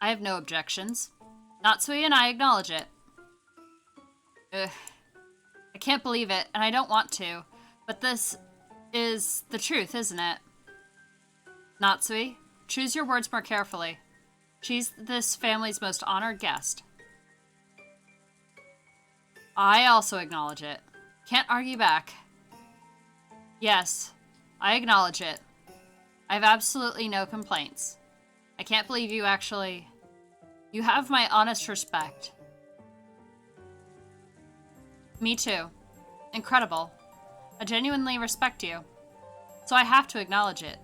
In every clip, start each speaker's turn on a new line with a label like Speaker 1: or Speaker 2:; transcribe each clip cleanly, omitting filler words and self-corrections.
Speaker 1: I have no objections. Natsui and I acknowledge it. Ugh. I can't believe it, and I don't want to. But this is the truth, isn't it? Natsui, choose your words more carefully. She's this family's most honored guest. I also acknowledge it. Can't argue back. Yes, I acknowledge it. I have absolutely no complaints. I can't believe you actually... You have my honest respect. Me too. Incredible. I genuinely respect you. So I have to acknowledge it.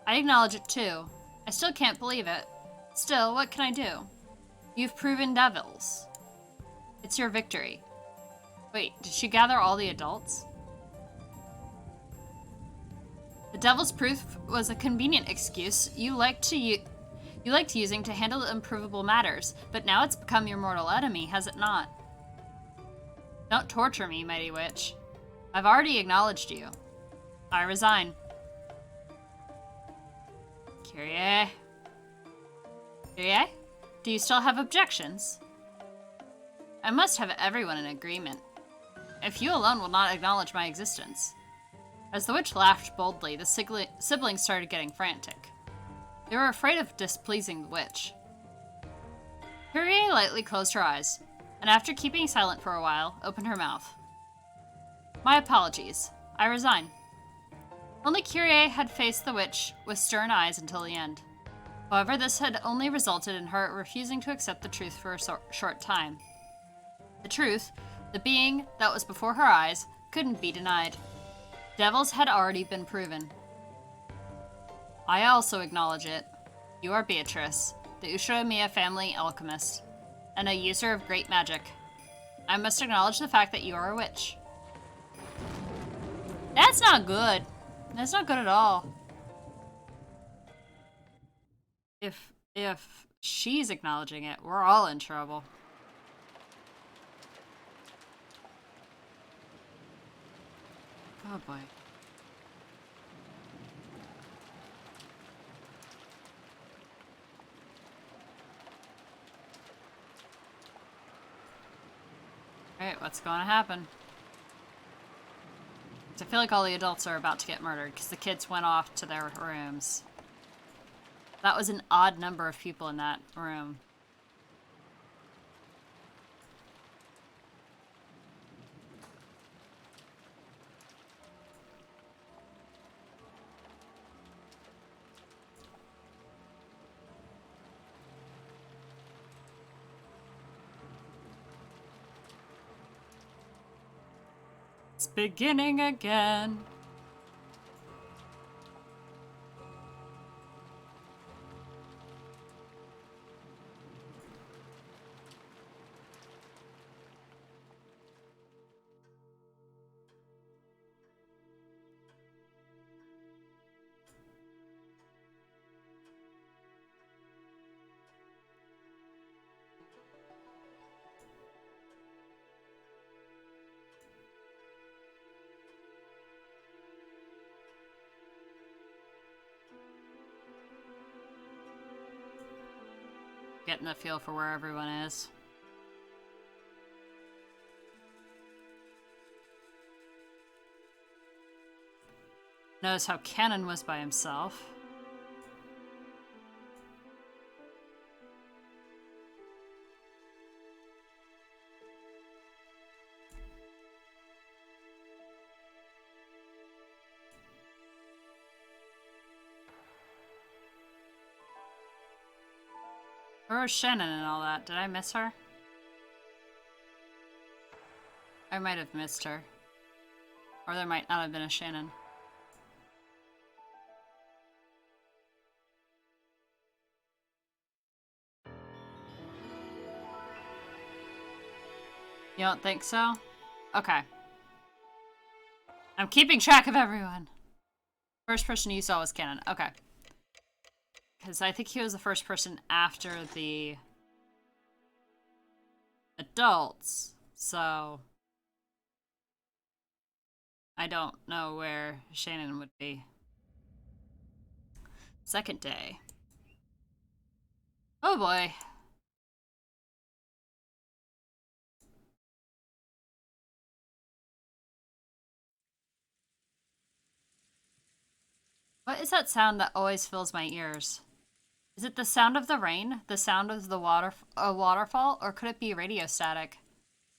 Speaker 1: I acknowledge it too. I still can't believe it. Still, what can I do? You've proven devils. It's your victory. Wait, did she gather all the adults? The devil's proof was a convenient excuse you liked using to handle unprovable matters, but now it's become your mortal enemy, has it not? Don't torture me, mighty witch. I've already acknowledged you. I resign. Kyrie? Kyrie? Do you still have objections? I must have everyone in agreement. If you alone will not acknowledge my existence. As the witch laughed boldly, the siblings started getting frantic. They were afraid of displeasing the witch. Kyrie lightly closed her eyes, and after keeping silent for a while, opened her mouth. My apologies. I resign. Only Kyrie had faced the witch with stern eyes until the end. However, this had only resulted in her refusing to accept the truth for a short time. The truth, the being that was before her eyes, couldn't be denied. Devils had already been proven. I also acknowledge it. You are Beatrice, the Ushiramiya family alchemist, and a user of great magic. I must acknowledge the fact that you are a witch. That's not good. That's not good at all. If she's acknowledging it, we're all in trouble. Oh boy. Alright, what's going to happen? I feel like all the adults are about to get murdered because the kids went off to their rooms. That was an odd number of people in that room. It's beginning again. Getting a feel for where everyone is. Knows how Cannon was by himself. Where was Shannon and all that? Did I miss her? I might have missed her. Or there might not have been a Shannon. You don't think so? Okay. I'm keeping track of everyone. First person you saw was Cannon. Okay. Because I think he was the first person after the adults, so I don't know where Shannon would be. Second day. Oh boy. What is that sound that always fills my ears? Is it the sound of the rain, the sound of a waterfall, or could it be radio static?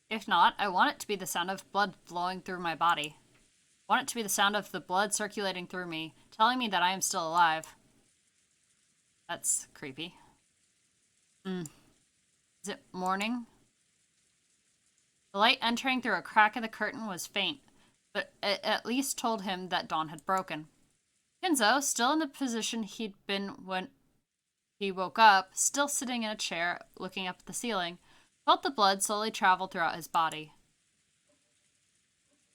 Speaker 1: If not, I want it to be the sound of blood flowing through my body. I want it to be the sound of the blood circulating through me, telling me that I am still alive. That's creepy. Is it morning? The light entering through a crack in the curtain was faint, but it at least told him that dawn had broken. Kenzo, still in the position he'd been when he woke up, still sitting in a chair, looking up at the ceiling, felt the blood slowly travel throughout his body.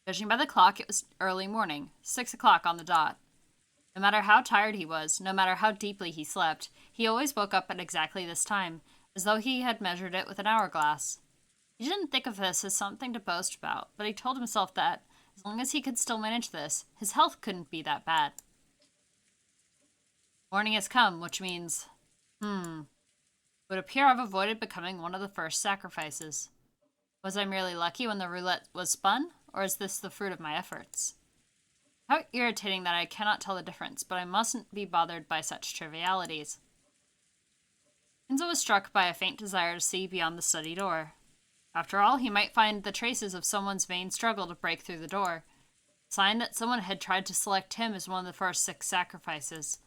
Speaker 1: Judging by the clock, it was early morning, 6 o'clock on the dot. No matter how tired he was, no matter how deeply he slept, he always woke up at exactly this time, as though he had measured it with an hourglass. He didn't think of this as something to boast about, but he told himself that, as long as he could still manage this, his health couldn't be that bad. Morning has come, which means, it would appear I've avoided becoming one of the first sacrifices. Was I merely lucky when the roulette was spun, or is this the fruit of my efforts? How irritating that I cannot tell the difference, but I mustn't be bothered by such trivialities. Kenzo was struck by a faint desire to see beyond the study door. After all, he might find the traces of someone's vain struggle to break through the door, a sign that someone had tried to select him as one of the first 6 sacrifices.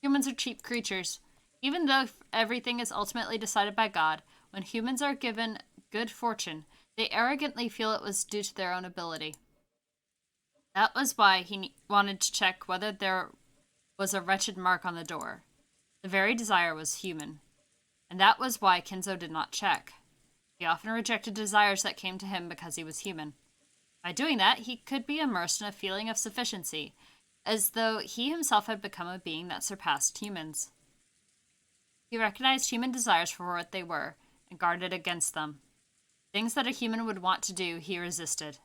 Speaker 1: Humans are cheap creatures. Even though everything is ultimately decided by God, when humans are given good fortune, they arrogantly feel it was due to their own ability. That was why he wanted to check whether there was a wretched mark on the door. The very desire was human. And that was why Kenzo did not check. He often rejected desires that came to him because he was human. By doing that, he could be immersed in a feeling of sufficiency, as though he himself had become a being that surpassed humans. He recognized human desires for what they were, and guarded against them. Things that a human would want to do, he resisted.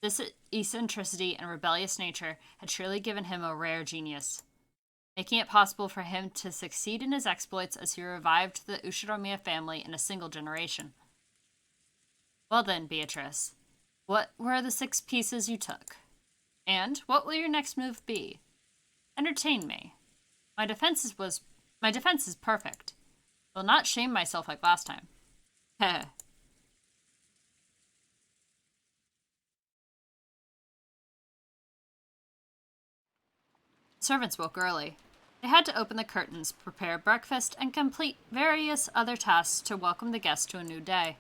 Speaker 1: This eccentricity and rebellious nature had surely given him a rare genius, making it possible for him to succeed in his exploits as he revived the Ushiromiya family in a single generation. Well then, Beatrice, what were the 6 pieces you took? And what will your next move be? Entertain me. My defense is perfect. I will not shame myself like last time. Heh. Servants woke early. They had to open the curtains, prepare breakfast, and complete various other tasks to welcome the guests to a new day.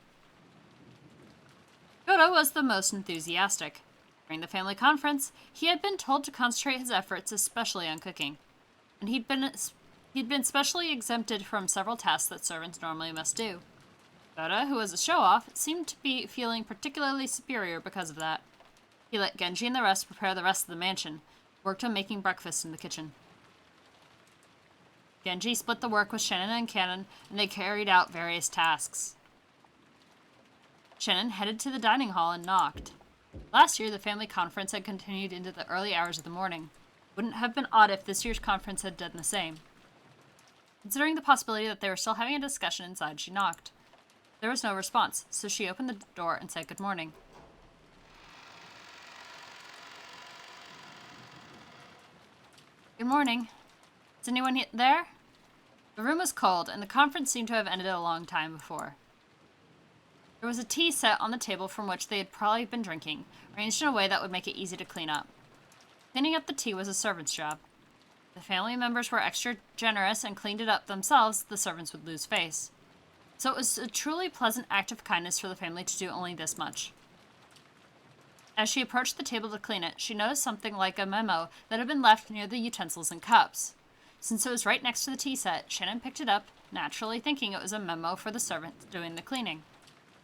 Speaker 1: Goto was the most enthusiastic. During the family conference, he had been told to concentrate his efforts especially on cooking, and he'd been specially exempted from several tasks that servants normally must do. Goto, who was a show-off, seemed to be feeling particularly superior because of that. He let Genji and the rest prepare the rest of the mansion, worked on making breakfast in the kitchen. Genji split the work with Shannon and Cannon, and they carried out various tasks. Shannon headed to the dining hall and knocked. Last year, the family conference had continued into the early hours of the morning. Wouldn't have been odd if this year's conference had done the same. Considering the possibility that they were still having a discussion inside, she knocked. There was no response, so she opened the door and said good morning. Good morning. Is anyone there? The room was cold, and the conference seemed to have ended a long time before. There was a tea set on the table from which they had probably been drinking, arranged in a way that would make it easy to clean up. Cleaning up the tea was a servant's job. If the family members were extra generous and cleaned it up themselves, the servants would lose face. So it was a truly pleasant act of kindness for the family to do only this much. As she approached the table to clean it, she noticed something like a memo that had been left near the utensils and cups. Since it was right next to the tea set, Shannon picked it up, naturally thinking it was a memo for the servant doing the cleaning.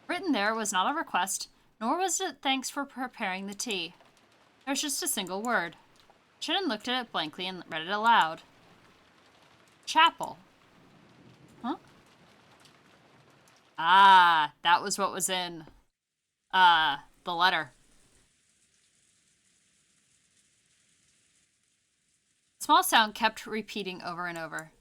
Speaker 1: Written there was not a request, nor was it thanks for preparing the tea. There was just a single word. Shannon looked at it blankly and read it aloud. Chapel. Huh? Ah, that was what was in, the letter. The small sound kept repeating over and over.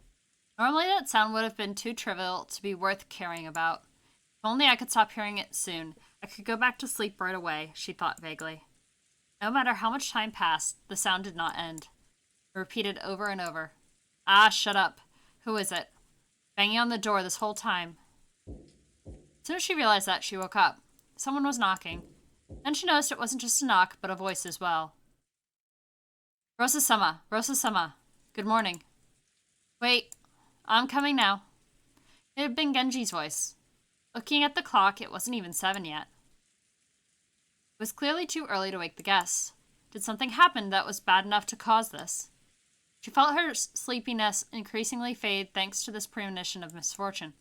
Speaker 1: Normally that sound would have been too trivial to be worth caring about. If only I could stop hearing it soon. I could go back to sleep right away, she thought vaguely. No matter how much time passed, the sound did not end. It repeated over and over. Ah, shut up. Who is it? Banging on the door this whole time. As soon as she realized that, she woke up. Someone was knocking. Then she noticed it wasn't just a knock, but a voice as well. Rosa-sama, Rosa-sama. Good morning. Wait, I'm coming now. It had been Genji's voice. Looking at the clock, it wasn't even 7 yet. It was clearly too early to wake the guests. Did something happen that was bad enough to cause this? She felt her sleepiness increasingly fade thanks to this premonition of misfortune.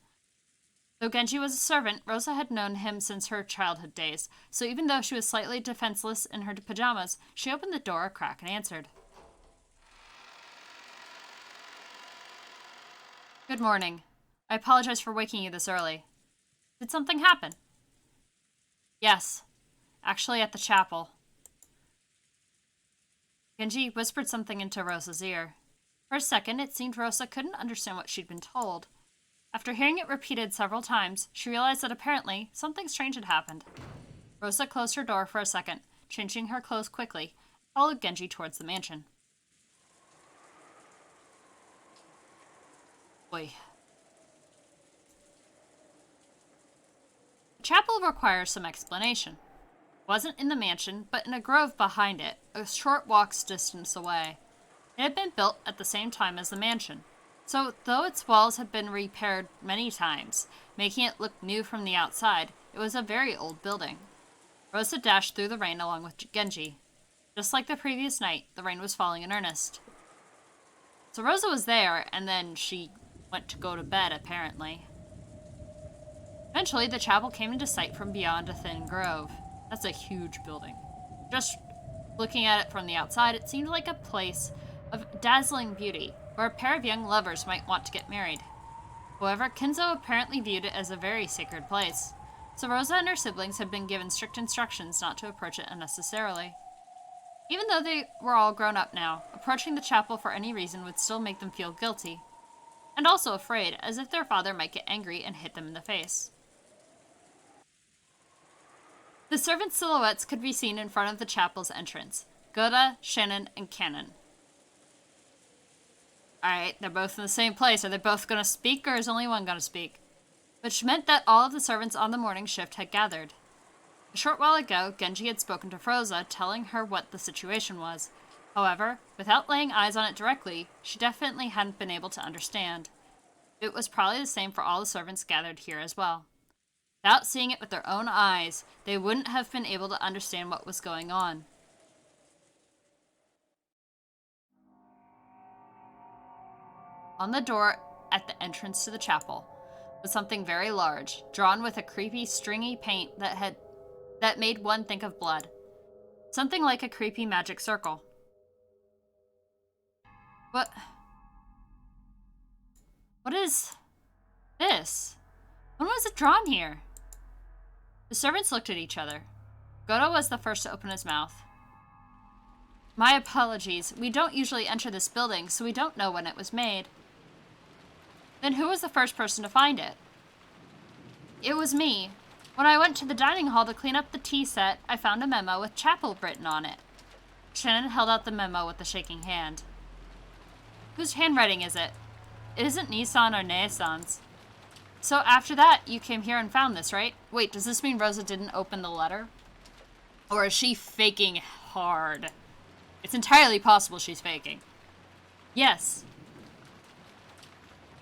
Speaker 1: Though Genji was a servant, Rosa had known him since her childhood days, so even though she was slightly defenseless in her pajamas, she opened the door a crack and answered. Good morning. I apologize for waking you this early. Did something happen? Yes. Actually, at the chapel. Genji whispered something into Rosa's ear. For a second, it seemed Rosa couldn't understand what she'd been told. After hearing it repeated several times, she realized that apparently something strange had happened. Rosa closed her door for a second, changing her clothes quickly, and followed Genji towards the mansion. Boy. The chapel requires some explanation. It wasn't in the mansion, but in a grove behind it, a short walk's distance away. It had been built at the same time as the mansion, so though its walls had been repaired many times, making it look new from the outside, it was a very old building. Rosa dashed through the rain along with Genji. Just like the previous night, the rain was falling in earnest. So Rosa was there, and then she went to go to bed, apparently. Eventually, the chapel came into sight from beyond a thin grove. That's a huge building. Just looking at it from the outside, it seemed like a place of dazzling beauty, where a pair of young lovers might want to get married. However, Kinzo apparently viewed it as a very sacred place, so Rosa and her siblings had been given strict instructions not to approach it unnecessarily. Even though they were all grown up now, approaching the chapel for any reason would still make them feel guilty, and also afraid, as if their father might get angry and hit them in the face. The servants' silhouettes could be seen in front of the chapel's entrance. Goda, Shannon, and Cannon. Alright, they're both in the same place. Are they both going to speak, or is only one going to speak? Which meant that all of the servants on the morning shift had gathered. A short while ago, Genji had spoken to Rosa, telling her what the situation was. However, without laying eyes on it directly, she definitely hadn't been able to understand. It was probably the same for all the servants gathered here as well. Without seeing it with their own eyes, they wouldn't have been able to understand what was going on. On the door at the entrance to the chapel was something very large, drawn with a creepy, stringy paint that made one think of blood. Something like a creepy magic circle. What is this? When was it drawn here? The servants looked at each other. Goto was the first to open his mouth. My apologies. We don't usually enter this building, so we don't know when it was made. Then who was the first person to find it? It was me. When I went to the dining hall to clean up the tea set, I found a memo with chapel written on it. Shannon held out the memo with a shaking hand. Whose handwriting is it? It isn't Nissan or Naesan's. So after that, you came here and found this, right? Wait, does this mean Rosa didn't open the letter? Or is she faking hard? It's entirely possible she's faking. Yes.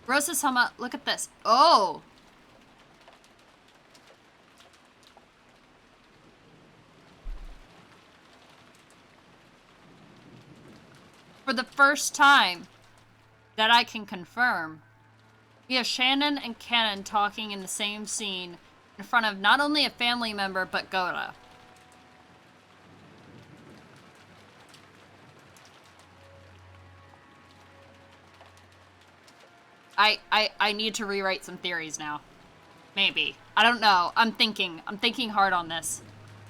Speaker 1: Rosa-sama, look at this. Oh! For the first time that I can confirm, we have Shannon and Cannon talking in the same scene in front of not only a family member, but Goda. I need to rewrite some theories now. Maybe. I don't know. I'm thinking hard on this.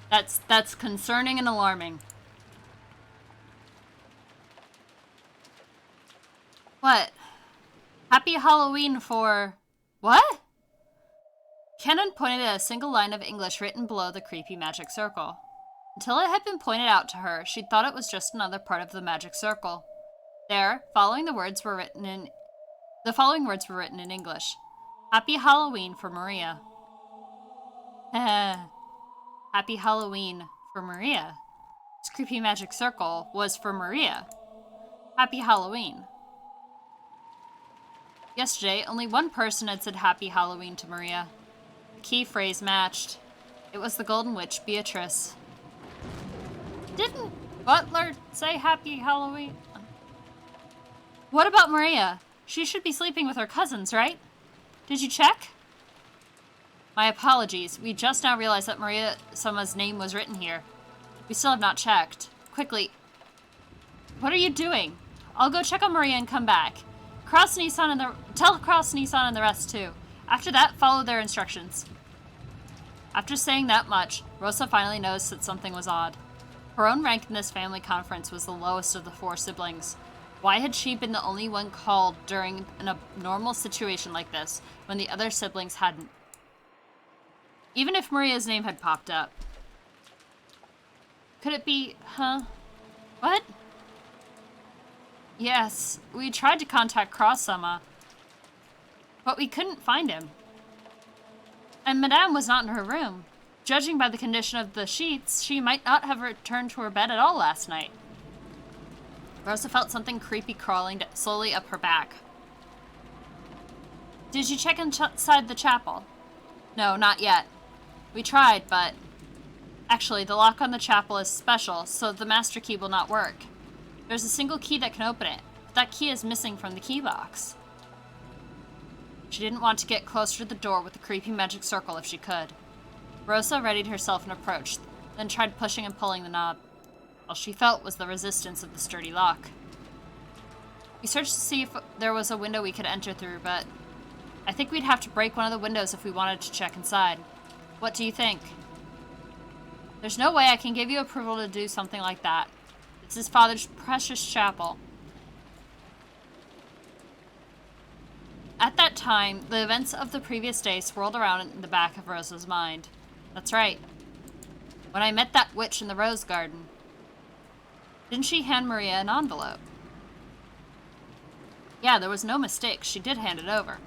Speaker 1: That's concerning and alarming. What? Happy Halloween for... What? Cannon pointed at a single line of English written below the creepy magic circle. Until it had been pointed out to her, she thought it was just another part of the magic circle. There, the following words were written in English. Happy Halloween for Maria. Happy Halloween for Maria. This creepy magic circle was for Maria. Happy Halloween. Yesterday, only one person had said Happy Halloween to Maria. The key phrase matched. It was the Golden Witch, Beatrice. Didn't Butler say Happy Halloween? What about Maria? She should be sleeping with her cousins, right? Did you check? My apologies. We just now realized that Maria Sama's name was written here. We still have not checked. Quickly. What are you doing? I'll go check on Maria and come back. Tell Cross Nissan and the rest too. After that, follow their instructions. After saying that much, Rosa finally noticed that something was odd. Her own rank in this family conference was the lowest of the four siblings. Why had she been the only one called during an abnormal situation like this, when the other siblings hadn't? Even if Maria's name had popped up. Could it be, What? Yes, we tried to contact Cross-sama, but we couldn't find him. And Madame was not in her room. Judging by the condition of the sheets, she might not have returned to her bed at all last night. Rosa felt something creepy crawling slowly up her back. Did you check inside the chapel? No, not yet. We tried, but... Actually, the lock on the chapel is special, so the master key will not work. There's a single key that can open it, but that key is missing from the key box. She didn't want to get closer to the door with the creepy magic circle if she could. Rosa readied herself and approached, then tried pushing and pulling the knob. All she felt was the resistance of the sturdy lock. We searched to see if there was a window we could enter through, but I think we'd have to break one of the windows if we wanted to check inside. What do you think? There's no way I can give you approval to do something like that. It's his father's precious chapel. At that time, the events of the previous day swirled around in the back of Rosa's mind. That's right. When I met that witch in the rose garden, didn't she hand Maria an envelope? Yeah, there was no mistake. She did hand it over.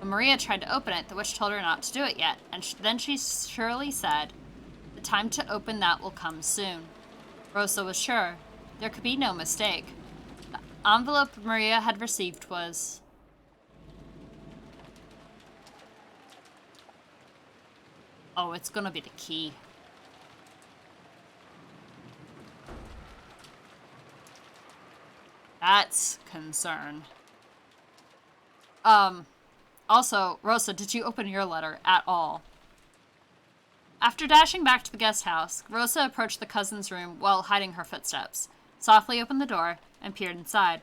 Speaker 1: When Maria tried to open it, the witch told her not to do it yet, and then she surely said, "The time to open that will come soon." Rosa was sure. There could be no mistake. The envelope Maria had received was... Oh, it's gonna be the key. That's concern. Also, Rosa, did you open your letter at all? After dashing back to the guest house, Rosa approached the cousin's room while hiding her footsteps, softly opened the door, and peered inside.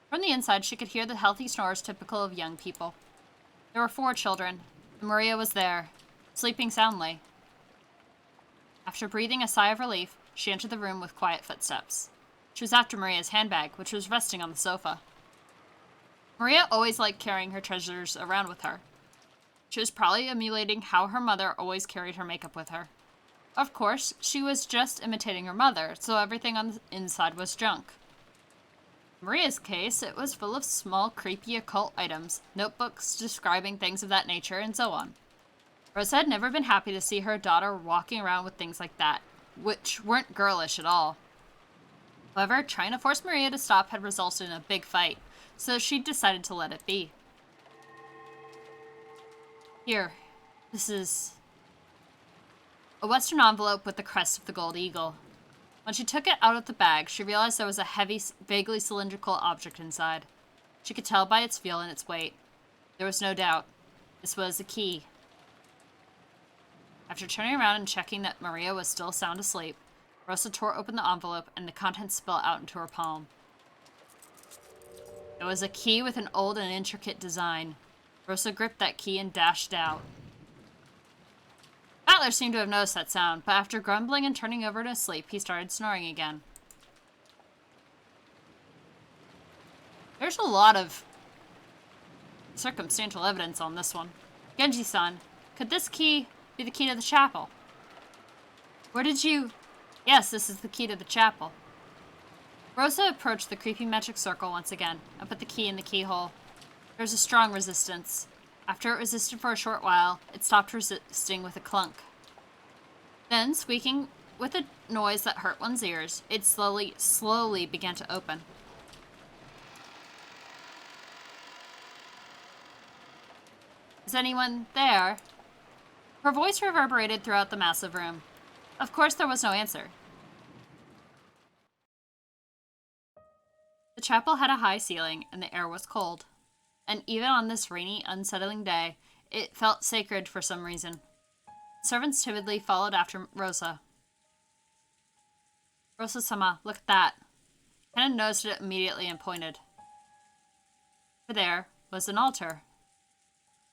Speaker 1: From the inside, she could hear the healthy snores typical of young people. There were 4 children, and Maria was there, sleeping soundly. After breathing a sigh of relief, she entered the room with quiet footsteps. She was after Maria's handbag, which was resting on the sofa. Maria always liked carrying her treasures around with her. She was probably emulating how her mother always carried her makeup with her. Of course, she was just imitating her mother, so everything on the inside was junk. In Maria's case, it was full of small, creepy occult items, notebooks describing things of that nature, and so on. Rosa had never been happy to see her daughter walking around with things like that, which weren't girlish at all. However, trying to force Maria to stop had resulted in a big fight, so she decided to let it be. Here, this is a Western envelope with the crest of the gold eagle. When she took it out of the bag, she realized there was a heavy, vaguely cylindrical object inside. She could tell by its feel and its weight. There was no doubt. This was a key. After turning around and checking that Maria was still sound asleep, Rosa tore open the envelope and the contents spilled out into her palm. It was a key with an old and intricate design. Rosa gripped that key and dashed out. Battler seemed to have noticed that sound, but after grumbling and turning over to sleep, he started snoring again. There's a lot of circumstantial evidence on this one. Genji-san, could this key be the key to the chapel? Where did you... Yes, this is the key to the chapel. Rosa approached the creepy magic circle once again and put the key in the keyhole. There was a strong resistance. After it resisted for a short while, it stopped resisting with a clunk. Then, squeaking with a noise that hurt one's ears, it slowly began to open. Is anyone there? Her voice reverberated throughout the massive room. Of course, there was no answer. The chapel had a high ceiling, and the air was cold. And even on this rainy, unsettling day, it felt sacred for some reason. Servants timidly followed after Rosa. Rosa-sama, look at that. Kennen noticed it immediately and pointed. Over there was an altar.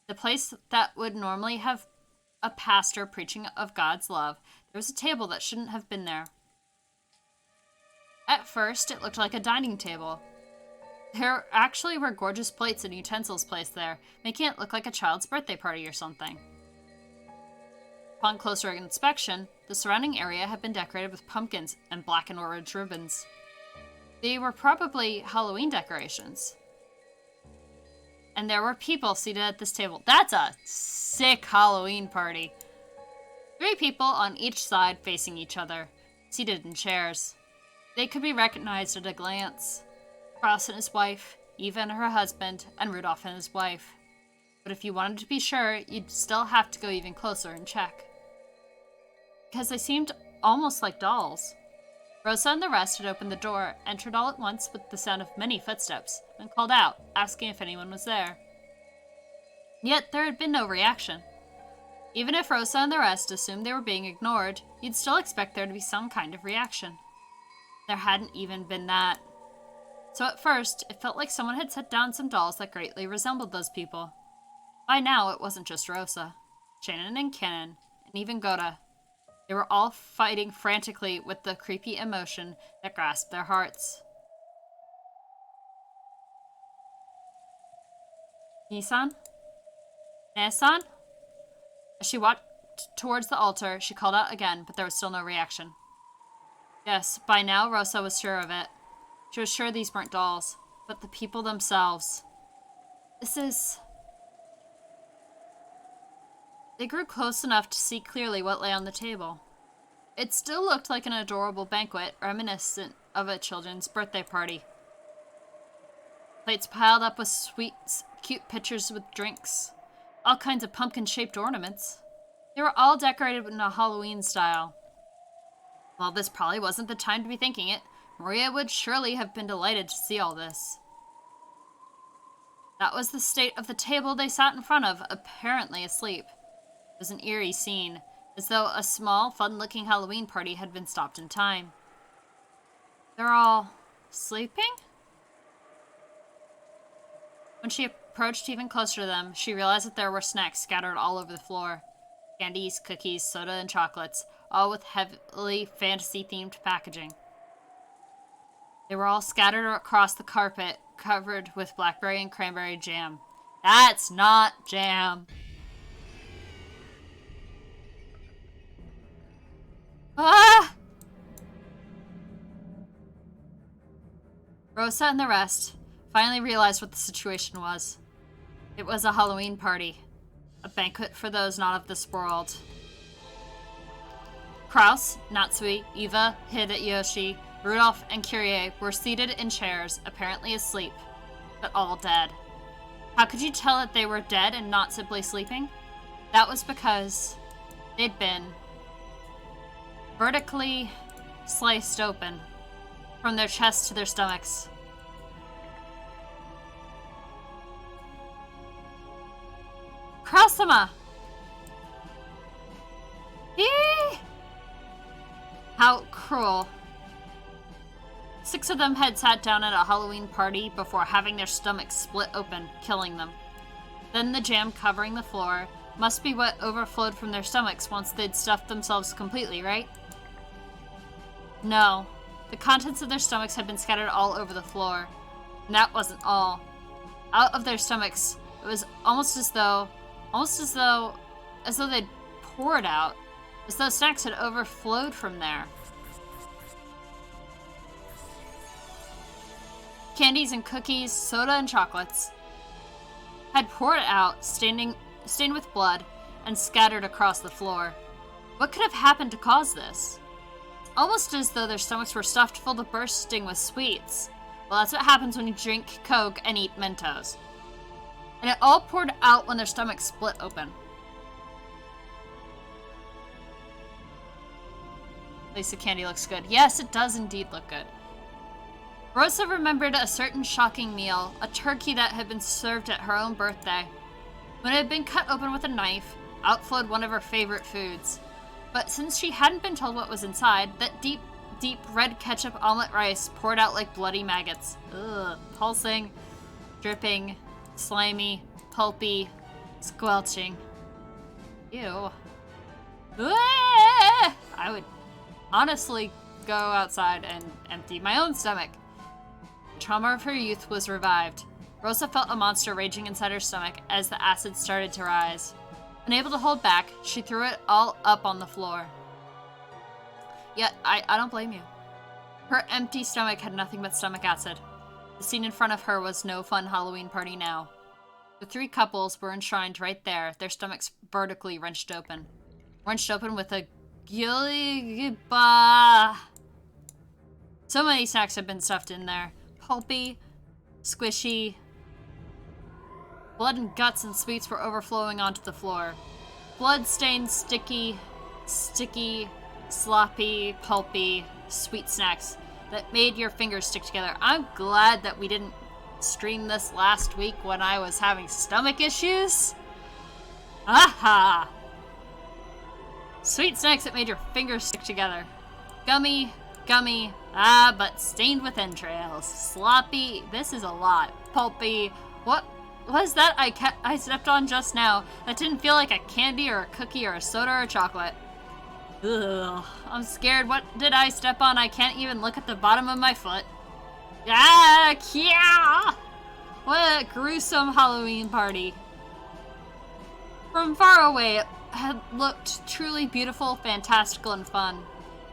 Speaker 1: The place that would normally have a pastor preaching of God's love, there was a table that shouldn't have been there. At first, it looked like a dining table. There actually were gorgeous plates and utensils placed there, making it look like a child's birthday party or something. Upon closer inspection, the surrounding area had been decorated with pumpkins and black and orange ribbons. They were probably Halloween decorations. And there were people seated at this table. That's a sick Halloween party. 3 people on each side facing each other, seated in chairs. They could be recognized at a glance. Kraus and his wife, Eva and her husband, and Rudolph and his wife. But if you wanted to be sure, you'd still have to go even closer and check. Because they seemed almost like dolls. Rosa and the rest had opened the door, entered all at once with the sound of many footsteps, and called out, asking if anyone was there. Yet there had been no reaction. Even if Rosa and the rest assumed they were being ignored, you'd still expect there to be some kind of reaction. There hadn't even been that. So at first, it felt like someone had set down some dolls that greatly resembled those people. By now, it wasn't just Rosa. Shannon and Kennen, and even Gota. They were all fighting frantically with the creepy emotion that grasped their hearts. Nisan? Ne-san? As she walked towards the altar, she called out again, but there was still no reaction. Yes, by now Rosa was sure of it. She was sure these weren't dolls, but the people themselves. This is... They grew close enough to see clearly what lay on the table. It still looked like an adorable banquet, reminiscent of a children's birthday party. Plates piled up with sweets, cute pitchers with drinks, all kinds of pumpkin-shaped ornaments. They were all decorated in a Halloween style. While this probably wasn't the time to be thinking it, Maria would surely have been delighted to see all this. That was the state of the table they sat in front of, apparently asleep. It was an eerie scene, as though a small, fun-looking Halloween party had been stopped in time. They're all... sleeping? When she approached even closer to them, she realized that there were snacks scattered all over the floor. Candies, cookies, soda, and chocolates, all with heavily fantasy-themed packaging. They were all scattered across the carpet, covered with blackberry and cranberry jam. That's not jam! Ah! Rosa and the rest finally realized what the situation was. It was a Halloween party. A banquet for those not of this world. Kraus, Natsui, Eva, Hideyoshi, Rudolph, and Kyrie were seated in chairs, apparently asleep, but all dead. How could you tell that they were dead and not simply sleeping? That was because they'd been vertically sliced open, from their chests to their stomachs. Kraus-sama! Eee! How cruel. 6 of them had sat down at a Halloween party before having their stomachs split open, killing them. Then the jam covering the floor must be what overflowed from their stomachs once they'd stuffed themselves completely, right? No. The contents of their stomachs had been scattered all over the floor. And that wasn't all. Out of their stomachs It was almost as though they'd poured out, as though snacks had overflowed from there. Candies and cookies, soda and chocolates had poured out, stained with blood, and scattered across the floor. What could have happened to cause this? Almost as though their stomachs were stuffed full to bursting with sweets. Well, that's what happens when you drink Coke and eat Mentos. And it all poured out when their stomachs split open. At least the candy looks good. Yes, it does indeed look good. Rosa remembered a certain shocking meal, a turkey that had been served at her own birthday. When it had been cut open with a knife, out flowed one of her favorite foods. But since she hadn't been told what was inside, that deep red ketchup omelet rice poured out like bloody maggots. Ugh. Pulsing, dripping, slimy, pulpy, squelching. Ew. I would honestly go outside and empty my own stomach. The trauma of her youth was revived. Rosa felt a monster raging inside her stomach as the acid started to rise. Unable to hold back, she threw it all up on the floor. Yet, I don't blame you. Her empty stomach had nothing but stomach acid. The scene in front of her was no fun Halloween party now. The three couples were enshrined right there, their stomachs vertically wrenched open. Wrenched open with a gilliba. So many snacks had been stuffed in there. Pulpy, squishy. Blood and guts and sweets were overflowing onto the floor. Blood-stained, sticky, sloppy, pulpy, sweet snacks that made your fingers stick together. I'm glad that we didn't stream this last week when I was having stomach issues. Aha! Sweet snacks that made your fingers stick together. Gummy, but stained with entrails. Sloppy, this is a lot. Pulpy, what was that I stepped on just now? That didn't feel like a candy or a cookie or a soda or a chocolate. Ugh, I'm scared. What did I step on? I can't even look at the bottom of my foot. Ah, yeah! What a gruesome Halloween party. From far away, it had looked truly beautiful, fantastical, and fun.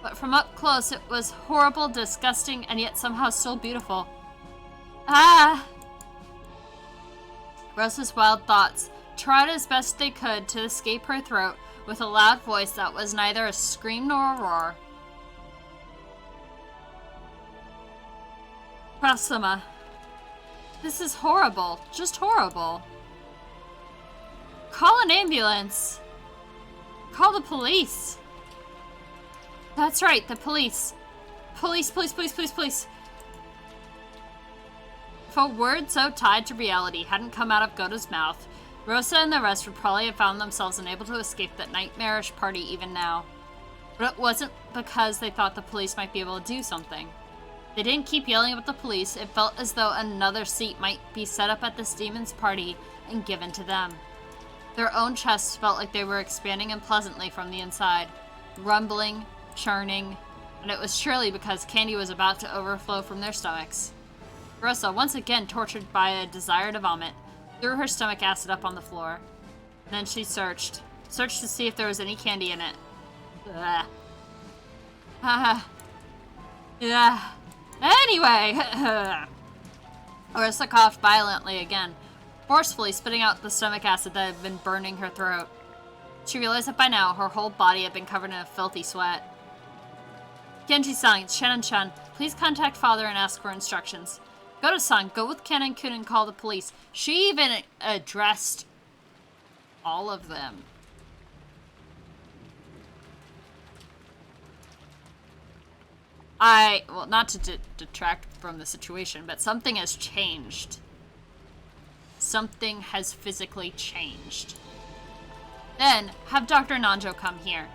Speaker 1: But from up close, it was horrible, disgusting, and yet somehow still beautiful. Ah! Rosa's wild thoughts tried as best they could to escape her throat with a loud voice that was neither a scream nor a roar. Prasama. This is horrible. Just horrible. Call an ambulance. Call the police. That's right, the police. Police. If a word so tied to reality hadn't come out of Gota's mouth, Rosa and the rest would probably have found themselves unable to escape that nightmarish party even now. But it wasn't because they thought the police might be able to do something. They didn't keep yelling at the police. It felt as though another seat might be set up at this demon's party and given to them. Their own chests felt like they were expanding unpleasantly from the inside, rumbling, churning, and it was surely because candy was about to overflow from their stomachs. Rosa, once again tortured by a desire to vomit, threw her stomach acid up on the floor. Then she searched to see if there was any candy in it. Ugh. Anyway, Rosa coughed violently again, forcefully spitting out the stomach acid that had been burning her throat. She realized that by now her whole body had been covered in a filthy sweat. Genji-san, Shannon-chan, please contact father and ask for instructions. Gota-san, go with Ken and Kun and call the police. She even addressed all of them. Well, not to detract from the situation, but something has changed. Something has physically changed. Then, have Dr. Nanjo come here.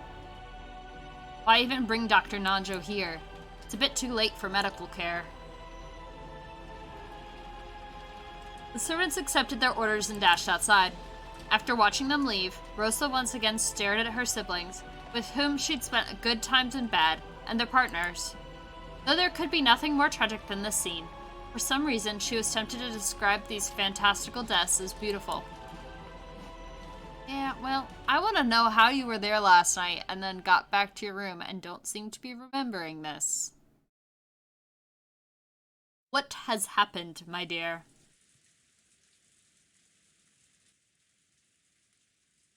Speaker 1: Why even bring Dr. Nanjo here? It's a bit too late for medical care. The servants accepted their orders and dashed outside. After watching them leave, Rosa once again stared at her siblings, with whom she'd spent good times and bad, and their partners. Though there could be nothing more tragic than this scene, For some reason, she was tempted to describe these fantastical deaths as beautiful. Yeah, well, I want to know how you were there last night and then got back to your room and don't seem to be remembering this. What has happened, my dear?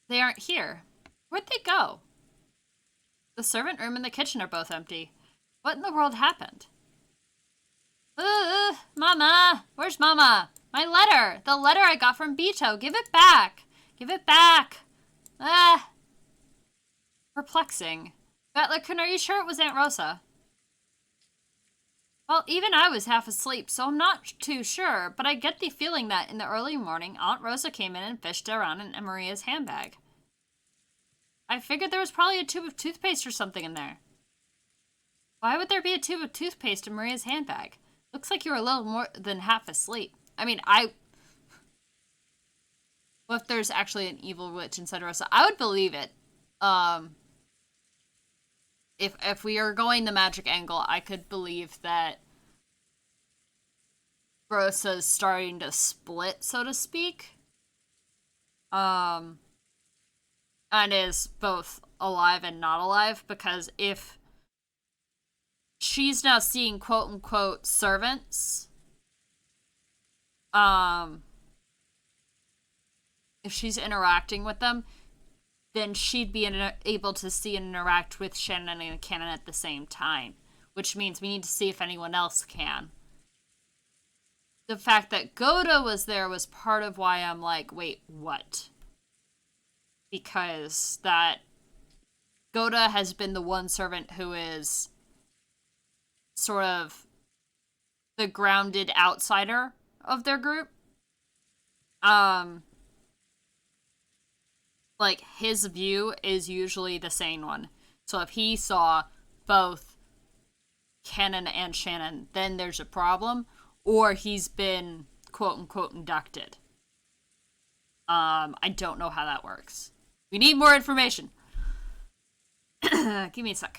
Speaker 1: They aren't here. Where'd they go? The servant room and the kitchen are both empty. What in the world happened? Mama! Where's Mama? My letter! The letter I got from Bito! Give it back! Give it back! Ah! Perplexing. Battler-kun, are you sure it was Aunt Rosa? Well, even I was half asleep, so I'm not too sure, but I get the feeling that in the early morning, Aunt Rosa came in and fished around in Maria's handbag. I figured there was probably a tube of toothpaste or something in there. Why would there be a tube of toothpaste in Maria's handbag? Looks like you were a little more than half asleep. I mean, well, if there's actually an evil witch inside Rosa, I would believe it. If we are going the magic angle, I could believe that Rosa's starting to split, so to speak. And is both alive and not alive, because if she's now seeing quote-unquote servants, if she's interacting with them, then she'd be able to see and interact with Shannon and Canon at the same time, which means we need to see if anyone else can. The fact that Goda was there was part of why I'm like, wait, what? Because that Goda has been the one servant who is sort of the grounded outsider of their group. Like, his view is usually the sane one. So if he saw both Canon and Shannon, then there's a problem. Or he's been, quote-unquote, inducted. I don't know how that works. We need more information. Give me a sec.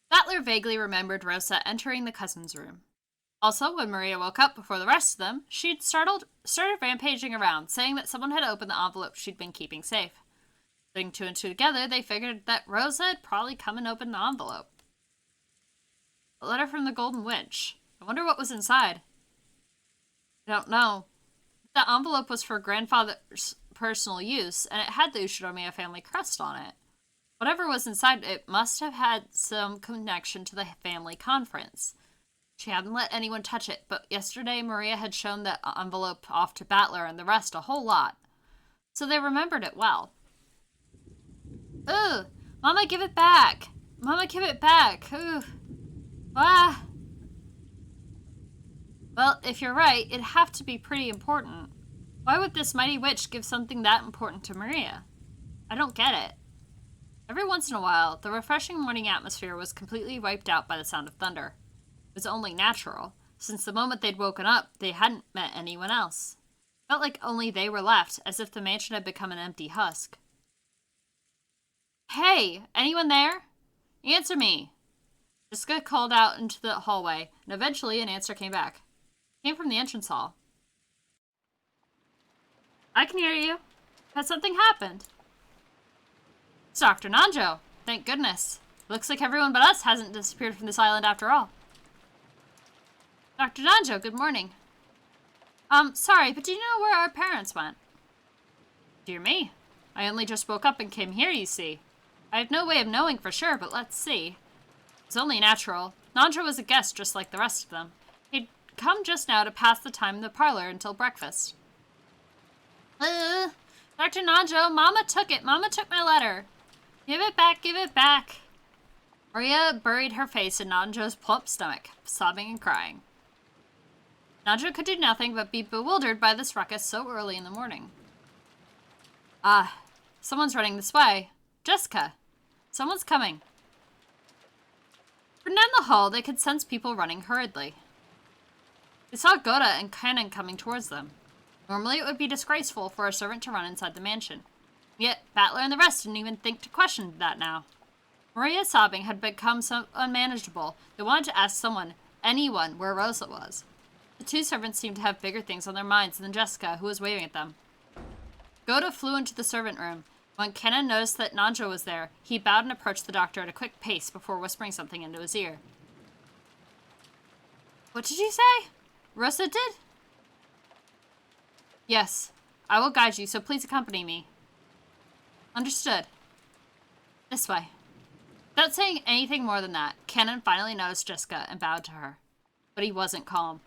Speaker 1: Battler vaguely remembered Rosa entering the cousin's room. Also, when Maria woke up before the rest of them, she'd started rampaging around, saying that someone had opened the envelope she'd been keeping safe. Putting two and two together, they figured that Rosa had probably come and opened the envelope. A letter from the Golden Witch. I wonder what was inside. I don't know. The envelope was for grandfather's personal use, and it had the Ushinomiya family crest on it. Whatever was inside, it must have had some connection to the family conference. She hadn't let anyone touch it, but yesterday Maria had shown the envelope off to Battler and the rest a whole lot. So they remembered it well. Ugh! Mama, give it back! Mama, give it back! Ugh! Ah! Well, if you're right, it'd have to be pretty important. Why would this mighty witch give something that important to Maria? I don't get it. Every once in a while, the refreshing morning atmosphere was completely wiped out by the sound of thunder. It was only natural. Since the moment they'd woken up, they hadn't met anyone else. Felt like only they were left, as if the mansion had become an empty husk. Hey, anyone there? Answer me! Jessica called out into the hallway, and eventually an answer came back. It came from the entrance hall. I can hear you. Has something happened? It's Dr. Nanjo. Thank goodness. Looks like everyone but us hasn't disappeared from this island after all. Dr. Nanjo, good morning. Sorry, but do you know where our parents went? Dear me. I only just woke up and came here, you see. I have no way of knowing for sure, but let's see. It's only natural. Nanjo was a guest just like the rest of them. He'd come just now to pass the time in the parlor until breakfast. Dr. Nanjo, Mama took it. Mama took my letter. Give it back, give it back. Maria buried her face in Nanjo's plump stomach, sobbing and crying. Nanjo could do nothing but be bewildered by this ruckus so early in the morning. Ah, someone's running this way. Jessica, someone's coming. From down the hall, they could sense people running hurriedly. They saw Goda and Kanon coming towards them. Normally, it would be disgraceful for a servant to run inside the mansion. Yet, Battler and the rest didn't even think to question that now. Maria's sobbing had become so unmanageable, they wanted to ask anyone, where Rosa was. The two servants seemed to have bigger things on their minds than Jessica, who was waving at them. Goda flew into the servant room. When Kenan noticed that Nanjo was there, he bowed and approached the doctor at a quick pace before whispering something into his ear. What did you say? Rosa did? Yes. I will guide you, so please accompany me. Understood. This way. Without saying anything more than that, Kenan finally noticed Jessica and bowed to her. But he wasn't calm.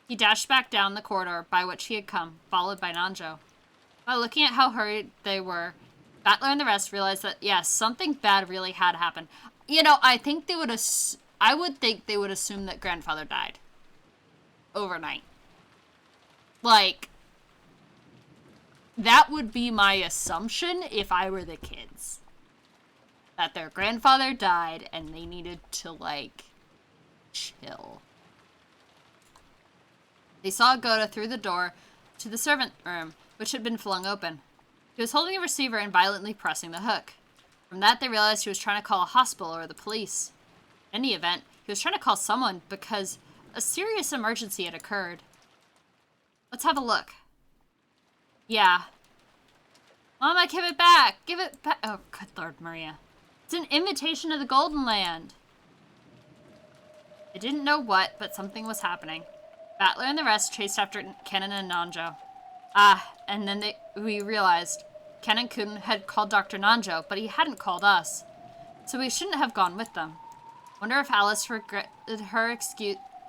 Speaker 1: He dashed back down the corridor by which he had come, followed by Nanjo. By looking at how hurried they were, Battler and the rest realized that, yes, something bad really had happened. You know, I would think they would assume that grandfather died. Overnight. Like, that would be my assumption if I were the kids. That their grandfather died and they needed to, like, chill. They saw Goda through the door to the servant room, which had been flung open. He was holding a receiver and violently pressing the hook. From that, they realized he was trying to call a hospital or the police. In any event, he was trying to call someone because a serious emergency had occurred. Let's have a look. Yeah. Mama, give it back! Give it back! Oh, good Lord, Maria. It's an invitation to the Golden Land. They didn't know what, but something was happening. Battler and the rest chased after Kenan and Nanjo. And then we realized Kenan-kun had called Dr. Nanjo, but he hadn't called us. So we shouldn't have gone with them. Wonder if Alice regretted her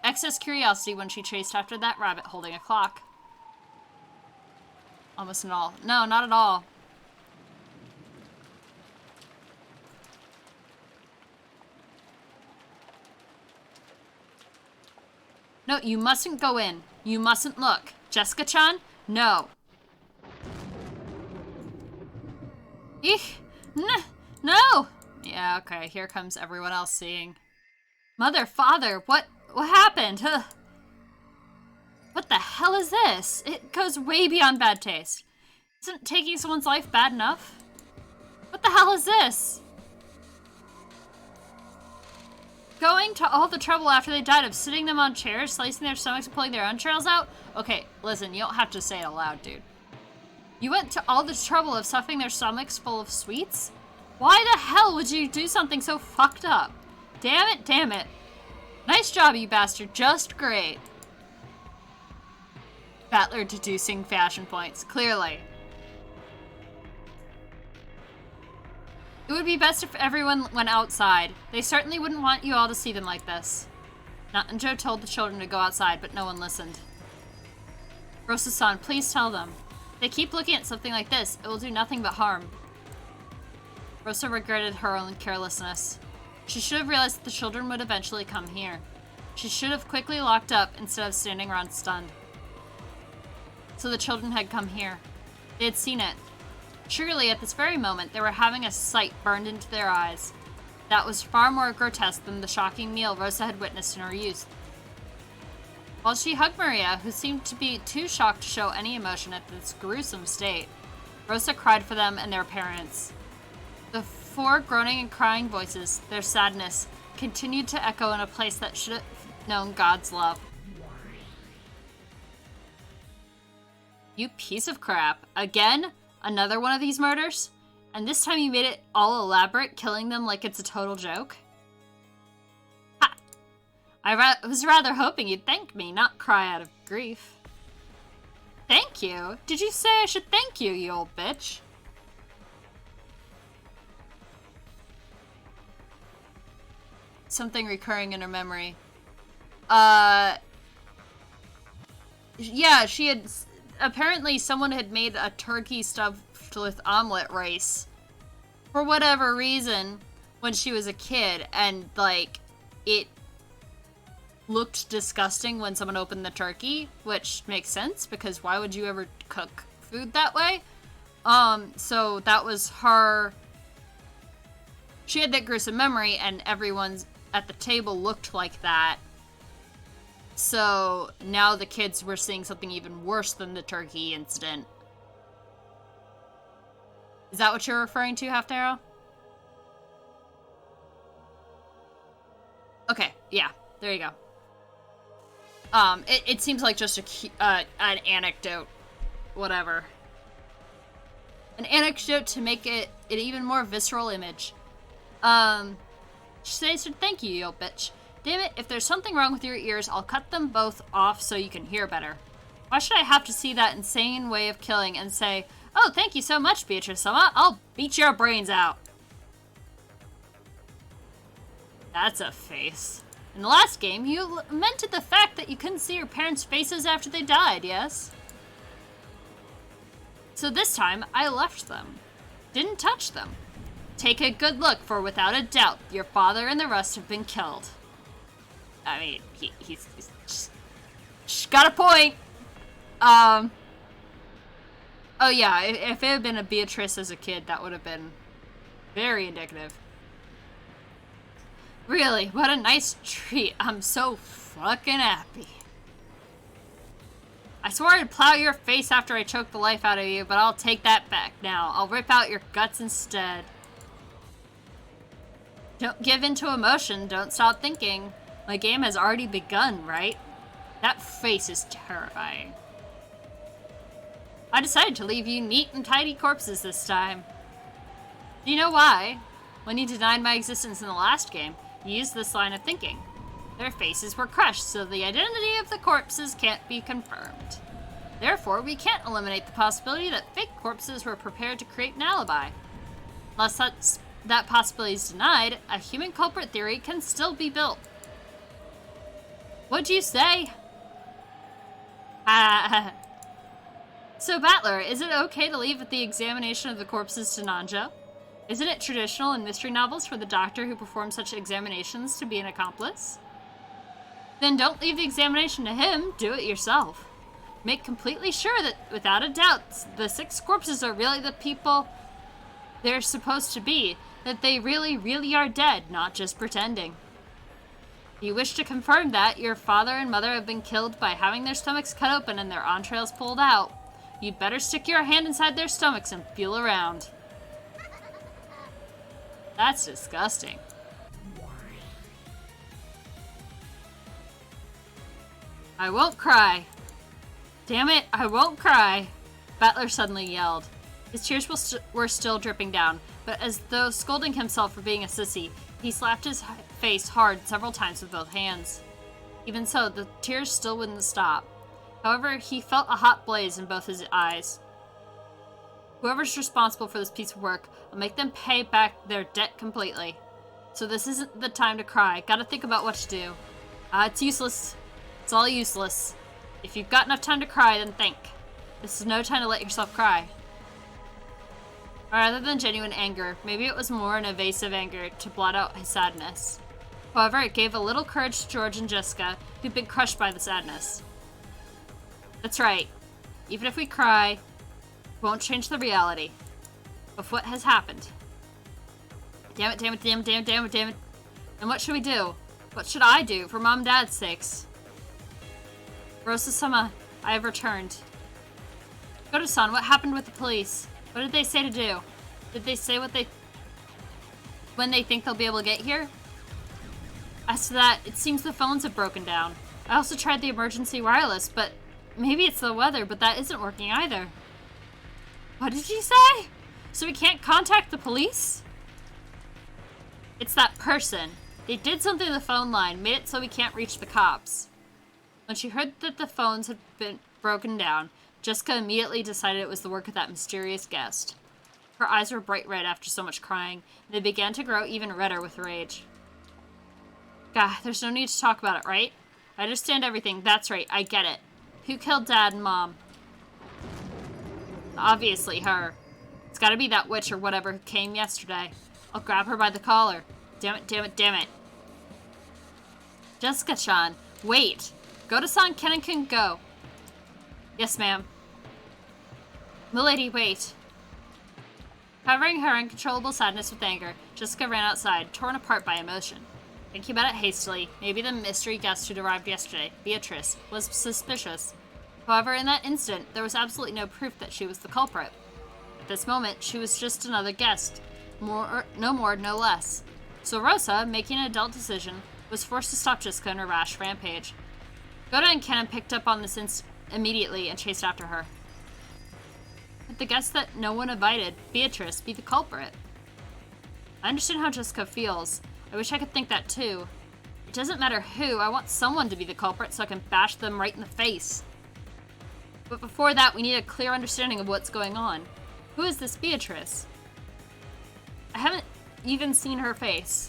Speaker 1: excess curiosity when she chased after that rabbit holding a clock. Almost at all. No, not at all. No, you mustn't go in. You mustn't look. Jessica-chan? No. Eek! No! Yeah, okay, here comes everyone else seeing. Mother, father, what happened? What the hell is this? It goes way beyond bad taste. Isn't taking someone's life bad enough? What the hell is this? Going to all the trouble after they died of sitting them on chairs, slicing their stomachs and pulling their entrails out? Okay, listen, you don't have to say it aloud, dude. You went to all the trouble of stuffing their stomachs full of sweets? Why the hell would you do something so fucked up? Damn it, damn it. Nice job, you bastard. Just great. Battler deducing fashion points. Clearly. It would be best if everyone went outside. They certainly wouldn't want you all to see them like this. Nanjo told the children to go outside, but no one listened. Rosa-san, please tell them. If they keep looking at something like this, it will do nothing but harm. Rosa regretted her own carelessness. She should have realized that the children would eventually come here. She should have quickly locked up instead of standing around stunned. So the children had come here. They had seen it. Surely, at this very moment, they were having a sight burned into their eyes. That was far more grotesque than the shocking meal Rosa had witnessed in her youth. While she hugged Maria, who seemed to be too shocked to show any emotion at this gruesome state, Rosa cried for them and their parents. The four groaning and crying voices, their sadness, continued to echo in a place that should have known God's love. You piece of crap. Again? Another one of these murders? And this time you made it all elaborate, killing them like it's a total joke? Ha! I was rather hoping you'd thank me, not cry out of grief. Thank you? Did you say I should thank you, you old bitch? Something recurring in her memory. Yeah, she had... Apparently someone had made a turkey stuffed with omelet rice for whatever reason when she was a kid, and like it looked disgusting when someone opened the turkey, which makes sense because why would you ever cook food that way? So that was her. She had that gruesome memory, and everyone's at the table looked like that. So now the kids were seeing something even worse than the turkey incident. Is that what you're referring to, Half-Darrow? Okay, yeah, there you go. It seems like just an anecdote. Whatever. An anecdote to make it an even more visceral image. She says, thank you, you old bitch. Damn it, if there's something wrong with your ears, I'll cut them both off so you can hear better. Why should I have to see that insane way of killing and say, oh, thank you so much, Beatrice-sama. I'll beat your brains out. That's a face. In the last game, you lamented the fact that you couldn't see your parents' faces after they died, yes? So this time, I left them. Didn't touch them. Take a good look, for without a doubt, your father and the rest have been killed. I mean, he's just got a point. Oh yeah, if it had been a Beatrice as a kid, that would have been very indicative. Really, what a nice treat. I'm so fucking happy. I swore I'd plow your face after I choked the life out of you, but I'll take that back now. I'll rip out your guts instead. Don't give in to emotion. Don't stop thinking. My game has already begun, right? That face is terrifying. I decided to leave you neat and tidy corpses this time. Do you know why? When you denied my existence in the last game, you used this line of thinking. Their faces were crushed, so the identity of the corpses can't be confirmed. Therefore, we can't eliminate the possibility that fake corpses were prepared to create an alibi. Unless that possibility is denied, a human culprit theory can still be built. What'd you say? So, Battler, is it okay to leave the examination of the corpses to Nanja? Isn't it traditional in mystery novels for the doctor who performs such examinations to be an accomplice? Then don't leave the examination to him, do it yourself. Make completely sure that, without a doubt, the 6 corpses are really the people they're supposed to be, that they really, really are dead, not just pretending. If you wish to confirm that your father and mother have been killed by having their stomachs cut open and their entrails pulled out, you'd better stick your hand inside their stomachs and feel around. That's disgusting. I won't cry. Damn it, I won't cry. Battler suddenly yelled. His tears were still dripping down, but as though scolding himself for being a sissy, he slapped his face hard several times with both hands. Even so, the tears still wouldn't stop. However, he felt a hot blaze in both his eyes. Whoever's responsible for this piece of work, I'll make them pay back their debt completely. So this isn't the time to cry. Gotta think about what to do. It's useless. It's all useless. If you've got enough time to cry, then think. This is no time to let yourself cry. Rather than genuine anger, maybe it was more an evasive anger to blot out his sadness. However, it gave a little courage to George and Jessica, who'd been crushed by the sadness. That's right. Even if we cry, won't change the reality of what has happened. Damn it, damn it, damn it, damn it, damn it, damn it. And what should we do? What should I do for Mom and Dad's sakes? Rosa-sama, I have returned. Goto-san, what happened with the police? What did they say to do? Did they say when they think they'll be able to get here? As to that, it seems the phones have broken down. I also tried the emergency wireless, but maybe it's the weather, but that isn't working either. What did you say? So we can't contact the police? It's that person. They did something to the phone line, made it so we can't reach the cops. When she heard that the phones had been broken down, Jessica immediately decided it was the work of that mysterious guest. Her eyes were bright red after so much crying, and they began to grow even redder with rage. God, there's no need to talk about it, right? I understand everything. That's right, I get it. Who killed Dad and Mom? Obviously her. It's gotta be that witch or whatever who came yesterday. I'll grab her by the collar. Damn it, damn it, damn it. Jessica-chan, wait. Goto-san can go. Yes, ma'am. Milady, wait. Covering her uncontrollable sadness with anger, Jessica ran outside, torn apart by emotion. Thinking about it hastily, maybe the mystery guest who'd arrived yesterday, Beatrice, was suspicious. However, in that instant, there was absolutely no proof that she was the culprit. At this moment, she was just another guest. No more, no less. So Rosa, making an adult decision, was forced to stop Jessica in her rash rampage. Goda and Kenan picked up on this immediately and chased after her. But the guest that no one invited, Beatrice, be the culprit. I understand how Jessica feels. I wish I could think that too. It doesn't matter who, I want someone to be the culprit so I can bash them right in the face. But before that, we need a clear understanding of what's going on. Who is this Beatrice? I haven't even seen her face.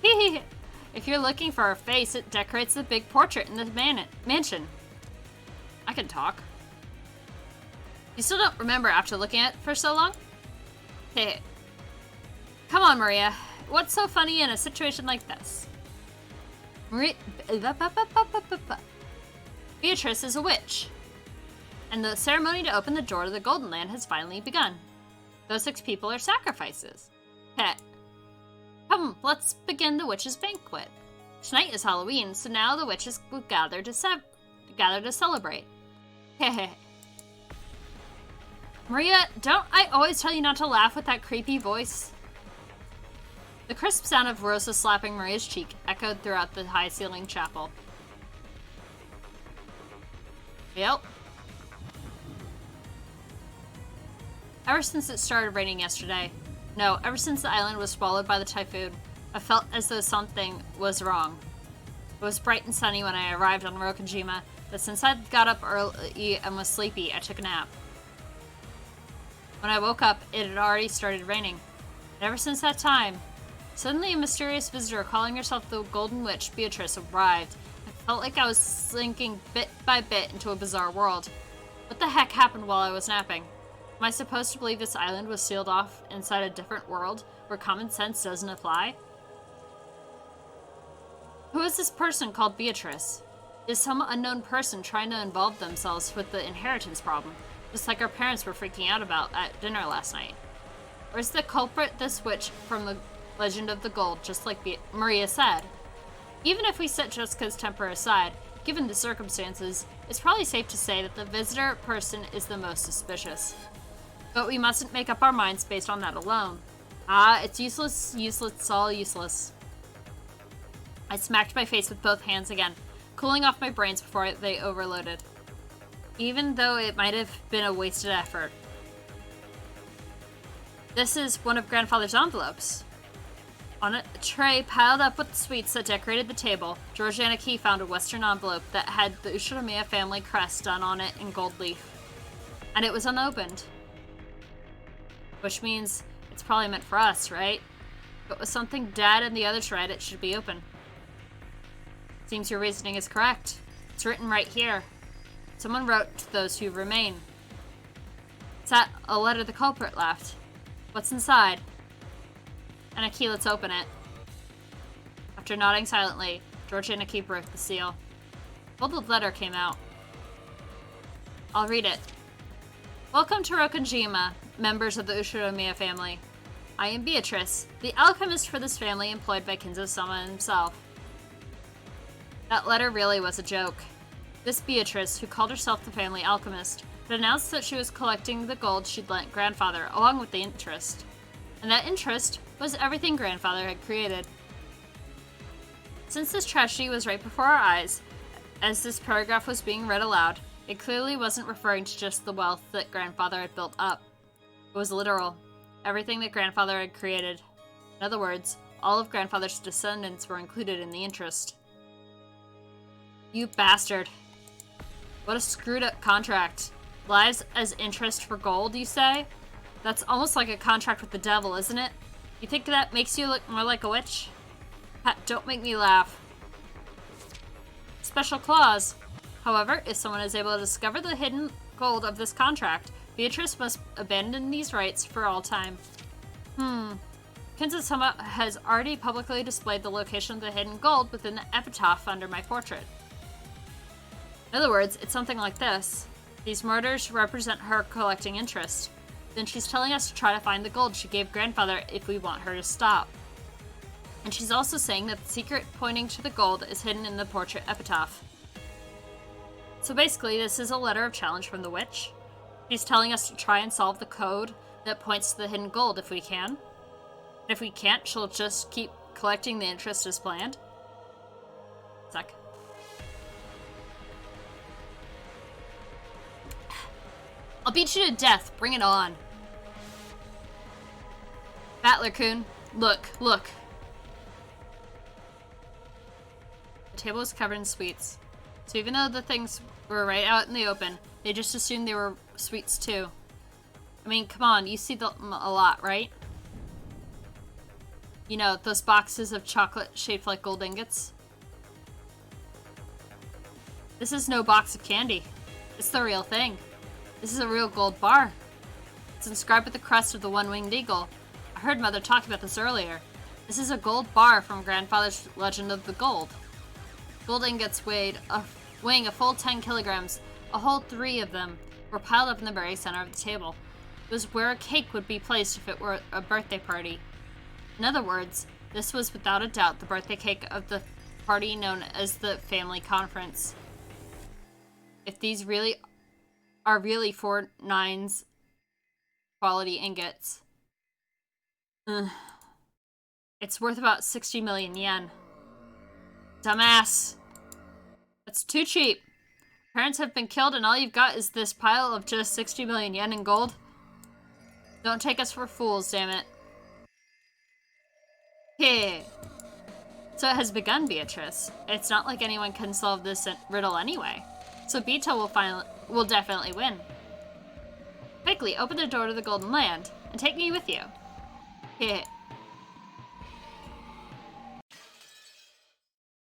Speaker 1: Hehe. If you're looking for her face, it decorates the big portrait in the mansion. I can talk. You still don't remember after looking at it for so long? Hey. Come on, Maria. What's so funny in a situation like this? Beatrice is a witch. And the ceremony to open the door to the Golden Land has finally begun. Those 6 people are sacrifices. Heh. Come, let's begin the witches' banquet. Tonight is Halloween, so now the witches will gather to celebrate. Heh. Maria, don't I always tell you not to laugh with that creepy voice? The crisp sound of Rosa slapping Maria's cheek echoed throughout the high-ceilinged chapel. Yep. Ever since it started raining yesterday, no, ever since the island was swallowed by the typhoon, I felt as though something was wrong. It was bright and sunny when I arrived on Rokujima, but since I got up early and was sleepy, I took a nap. When I woke up, it had already started raining. And ever since that time, suddenly a mysterious visitor calling herself the Golden Witch, Beatrice, arrived. I felt like I was sinking bit by bit into a bizarre world. What the heck happened while I was napping? Am I supposed to believe this island was sealed off inside a different world where common sense doesn't apply? Who is this person called Beatrice? Is some unknown person trying to involve themselves with the inheritance problem, just like our parents were freaking out about at dinner last night? Or is the culprit this witch from the Legend of the Gold, just like Maria said? Even if we set Jessica's temper aside, given the circumstances, it's probably safe to say that the visitor person is the most suspicious. But we mustn't make up our minds based on that alone. It's useless, all useless. I smacked my face with both hands again, cooling off my brains before they overloaded. Even though it might have been a wasted effort. This is one of Grandfather's envelopes. On a tray piled up with the sweets that decorated the table, Georgiana Key found a Western envelope that had the Ushiramiya family crest done on it in gold leaf. And it was unopened. Which means it's probably meant for us, right? But with something Dad and the others read, it should be open. Seems your reasoning is correct. It's written right here. Someone wrote to those who remain. Is that a letter the culprit left? What's inside? Anaki, let's open it. After nodding silently, George and Anaki broke the seal. A folded letter came out. I'll read it. Welcome to Rokujima, members of the Ushiramiya family. I am Beatrice, the alchemist for this family employed by Kinzo-sama himself. That letter really was a joke. This Beatrice, who called herself the family alchemist, had announced that she was collecting the gold she'd lent Grandfather, along with the interest. And that interest was everything Grandfather had created. Since this tragedy was right before our eyes, as this paragraph was being read aloud, it clearly wasn't referring to just the wealth that Grandfather had built up. It was literal. Everything that Grandfather had created. In other words, all of Grandfather's descendants were included in the interest. You bastard. What a screwed up contract. Lives as interest for gold, you say? That's almost like a contract with the devil, isn't it? You think that makes you look more like a witch? Don't make me laugh. Special clause. However, if someone is able to discover the hidden gold of this contract, Beatrice must abandon these rights for all time. Kinzo-sama has already publicly displayed the location of the hidden gold within the epitaph under my portrait. In other words, it's something like this. These murders represent her collecting interest. Then she's telling us to try to find the gold she gave Grandfather if we want her to stop. And she's also saying that the secret pointing to the gold is hidden in the portrait epitaph. So basically, this is a letter of challenge from the witch. She's telling us to try and solve the code that points to the hidden gold if we can. And if we can't, she'll just keep collecting the interest as planned. Sec. I'll beat you to death. Bring it on. Battler-kun, look. The table was covered in sweets. So even though the things were right out in the open, they just assumed they were sweets too. I mean, come on, you see them a lot, right? You know, those boxes of chocolate shaped like gold ingots. This is no box of candy. It's the real thing. This is a real gold bar. It's inscribed with the crest of the one-winged eagle. I heard Mother talk about this earlier. This is a gold bar from Grandfather's Legend of the Gold. Gold ingots weighing a full 10 kilograms, a whole 3 of them, were piled up in the very center of the table. It was where a cake would be placed if it were a birthday party. In other words, this was without a doubt the birthday cake of the party known as the family conference. If these are really 4 9s quality ingots, it's worth about 60 million yen. Dumbass. That's too cheap. Parents have been killed and all you've got is this pile of just 60 million yen in gold. Don't take us for fools, damn it. Hey. So it has begun, Beatrice. It's not like anyone can solve this riddle anyway. So Beto will definitely win. Quickly, open the door to the Golden Land and take me with you. Heh.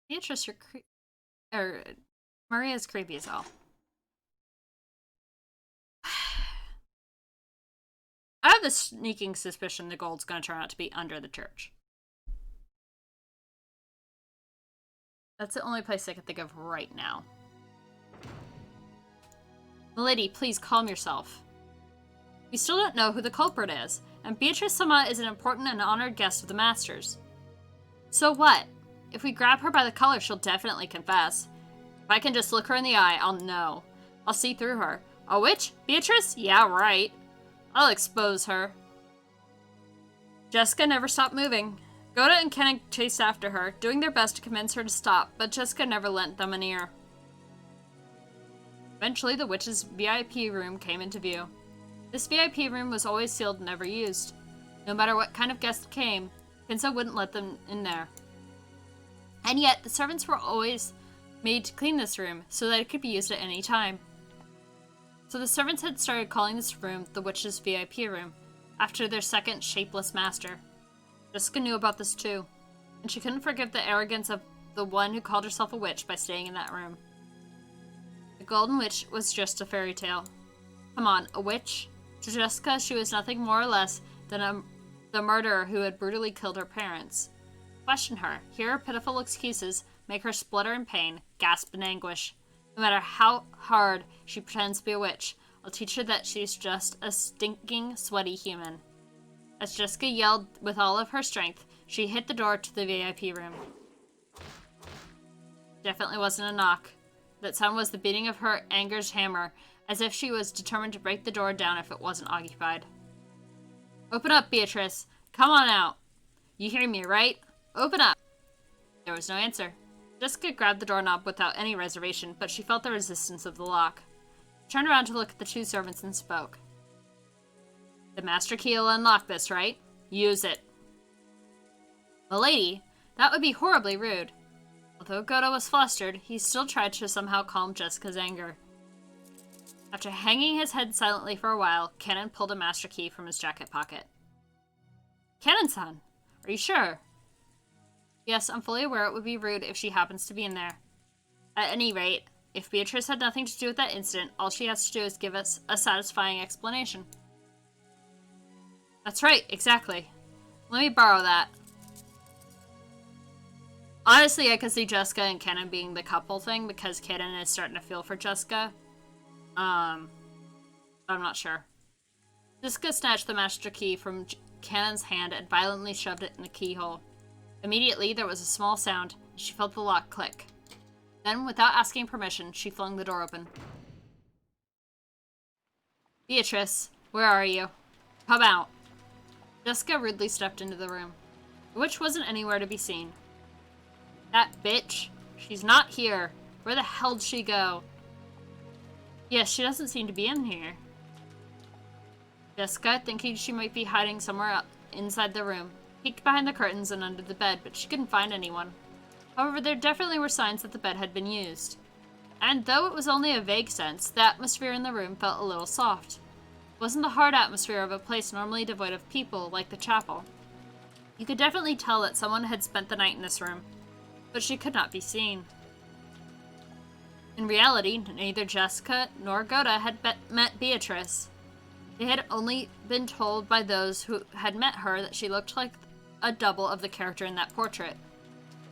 Speaker 1: Beatrice, Maria's creepy as hell. I have this sneaking suspicion the gold's gonna turn out to be under the church. That's the only place I can think of right now. Milady, please calm yourself. We still don't know who the culprit is, and Beatrice Sama is an important and honored guest of the Masters. So what? If we grab her by the collar, she'll definitely confess. If I can just look her in the eye, I'll know. I'll see through her. A witch? Beatrice? Yeah, right. I'll expose her. Jessica never stopped moving. Goda and Kenna chased after her, doing their best to convince her to stop, but Jessica never lent them an ear. Eventually, the witch's VIP room came into view. This VIP room was always sealed and never used. No matter what kind of guest came, Kinsa wouldn't let them in there. And yet, the servants were always made to clean this room so that it could be used at any time. So the servants had started calling this room the witch's VIP room, after their second shapeless master. Jessica knew about this too, and she couldn't forgive the arrogance of the one who called herself a witch by staying in that room. The Golden Witch was just a fairy tale. Come on, a witch? To Jessica, she was nothing more or less than the murderer who had brutally killed her parents. Question her, hear her pitiful excuses, make her splutter in pain, gasp in anguish. No matter how hard she pretends to be a witch, I'll teach her that she's just a stinking, sweaty human. As Jessica yelled with all of her strength, she hit the door to the VIP room. Definitely wasn't a knock. That sound was the beating of her anger's hammer, as if she was determined to break the door down if it wasn't occupied. Open up, Beatrice. Come on out. You hear me, right? Open up. There was no answer. Jessica grabbed the doorknob without any reservation, but she felt the resistance of the lock. She turned around to look at the two servants and spoke. The master key will unlock this, right? Use it. Milady, that would be horribly rude. Although Godo was flustered, he still tried to somehow calm Jessica's anger. After hanging his head silently for a while, Cannon pulled a master key from his jacket pocket. Cannon-san, are you sure? Yes, I'm fully aware it would be rude if she happens to be in there. At any rate, if Beatrice had nothing to do with that incident, all she has to do is give us a satisfying explanation. That's right, exactly. Let me borrow that. Honestly, I could see Jessica and Cannon being the couple thing because Cannon is starting to feel for Jessica. I'm not sure. Jessica snatched the master key from Cannon's hand and violently shoved it in the keyhole. Immediately, there was a small sound, and she felt the lock click. Then, without asking permission, she flung the door open. Beatrice, where are you? Come out. Jessica rudely stepped into the room. The witch wasn't anywhere to be seen. That bitch. She's not here. Where the hell'd she go? Yes, she doesn't seem to be in here. Jessica, thinking she might be hiding somewhere inside the room, peeked behind the curtains and under the bed, but she couldn't find anyone. However, there definitely were signs that the bed had been used. And though it was only a vague sense, the atmosphere in the room felt a little soft. It wasn't the hard atmosphere of a place normally devoid of people, like the chapel. You could definitely tell that someone had spent the night in this room, but she could not be seen. In reality, neither Jessica nor Goda had met Beatrice. They had only been told by those who had met her that she looked like a double of the character in that portrait.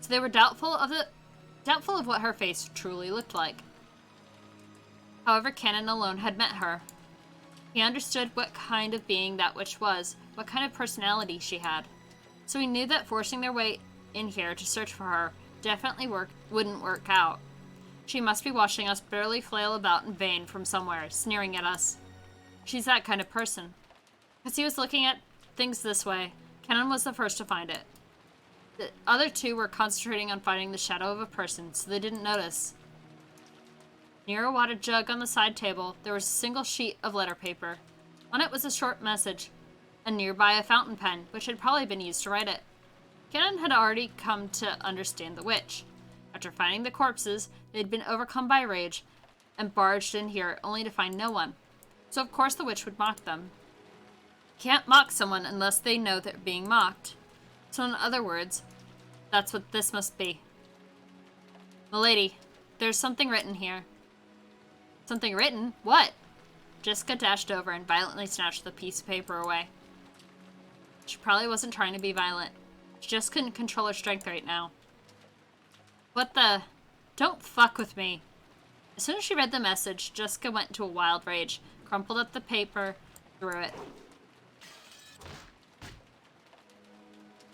Speaker 1: So they were doubtful of what her face truly looked like. However, Canon alone had met her. He understood what kind of being that witch was, what kind of personality she had. So he knew that forcing their way in here to search for her definitely wouldn't work out. She must be watching us barely flail about in vain from somewhere, sneering at us. She's that kind of person. As he was looking at things this way, Canon was the first to find it. The other two were concentrating on finding the shadow of a person, so they didn't notice. Near a water jug on the side table, there was a single sheet of letter paper. On it was a short message, and nearby a fountain pen, which had probably been used to write it. Canon had already come to understand the witch. After finding the corpses, they'd been overcome by rage and barged in here only to find no one. So of course the witch would mock them. Can't mock someone unless they know they're being mocked. So in other words, that's what this must be. Milady, there's something written here. Something written? What? Jessica dashed over and violently snatched the piece of paper away. She probably wasn't trying to be violent. She just couldn't control her strength right now. What the? Don't fuck with me. As soon as she read the message, Jessica went into a wild rage, crumpled up the paper, threw it.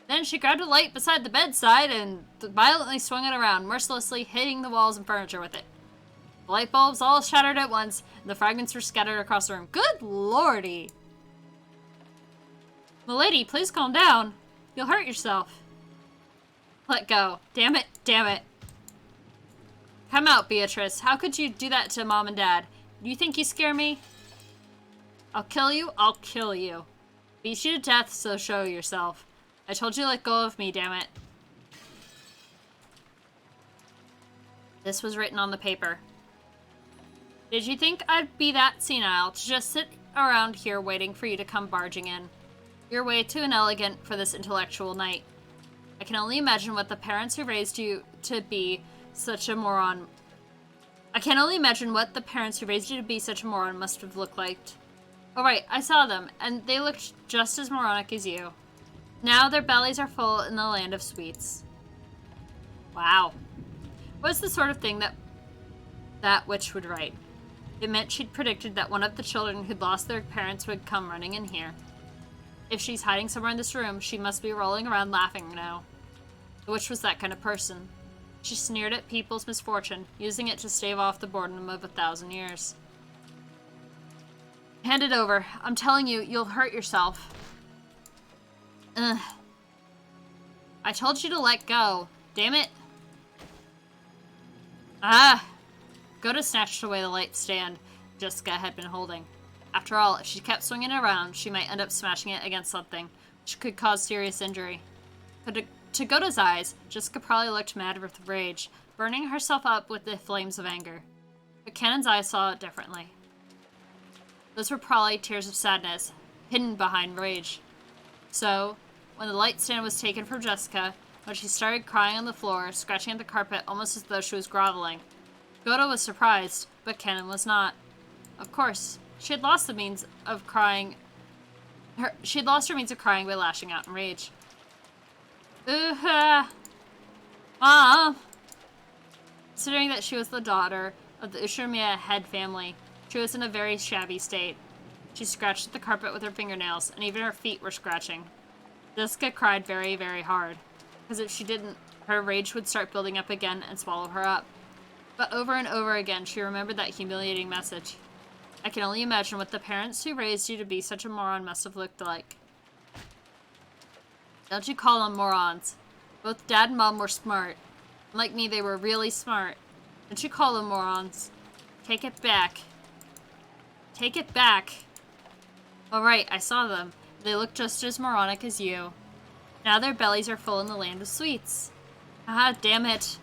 Speaker 1: Then she grabbed a light beside the bedside and violently swung it around, mercilessly hitting the walls and furniture with it. The light bulbs all shattered at once, and the fragments were scattered across the room. Good lordy! Milady, please calm down. You'll hurt yourself. Let go. Damn it, damn it. Come out, Beatrice. How could you do that to Mom and Dad? Do you think you scare me? I'll kill you, I'll kill you. Beat you to death, so show yourself. I told you to let go of me, damn it. This was written on the paper. Did you think I'd be that senile to just sit around here waiting for you to come barging in? You're way too inelegant for this intellectual night. I can only imagine what the parents who raised you to be such a moron... must have looked like. Oh right, I saw them, and they looked just as moronic as you. Now their bellies are full in the land of sweets. Wow. What's the sort of thing that witch would write? It meant she'd predicted that one of the children who'd lost their parents would come running in here. If she's hiding somewhere in this room, she must be rolling around laughing now. The witch was that kind of person. She sneered at people's misfortune, using it to stave off the boredom of 1,000 years. Hand it over. I'm telling you, you'll hurt yourself. Ugh. I told you to let go. Damn it. Ah! Goda snatched away the light stand Jessica had been holding. After all, if she kept swinging it around, she might end up smashing it against something, which could cause serious injury. But to Goda's eyes, Jessica probably looked mad with rage, burning herself up with the flames of anger. But Canon's eyes saw it differently. Those were probably tears of sadness, hidden behind rage. So, when the light stand was taken from Jessica, when she started crying on the floor, scratching at the carpet almost as though she was groveling, Goda was surprised, but Canon was not. Of course, she had lost the means of crying. She had lost her means of crying by lashing out in rage. Mom! Considering that she was the daughter of the Ushimiya head family, she was in a very shabby state. She scratched at the carpet with her fingernails, and even her feet were scratching. Jessica cried very, very hard, because if she didn't, her rage would start building up again and swallow her up. But over and over again, she remembered that humiliating message. I can only imagine what the parents who raised you to be such a moron must have looked like. Don't you call them morons. Both Dad and Mom were smart. Like me, they were really smart. Don't you call them morons. Take it back. Take it back. Alright, I saw them. They look just as moronic as you. Now their bellies are full in the land of sweets. Ah, damn it.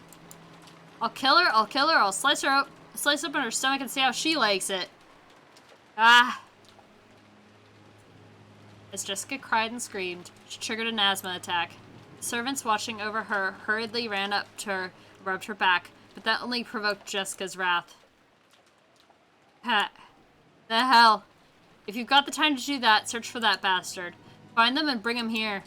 Speaker 1: I'll kill her, I'll slice open her stomach and see how she likes it. Ah. As Jessica cried and screamed, she triggered an asthma attack. Servants watching over her hurriedly ran up to her and rubbed her back, but that only provoked Jessica's wrath. Ha. The hell. If you've got the time to do that, search for that bastard. Find them and bring him here.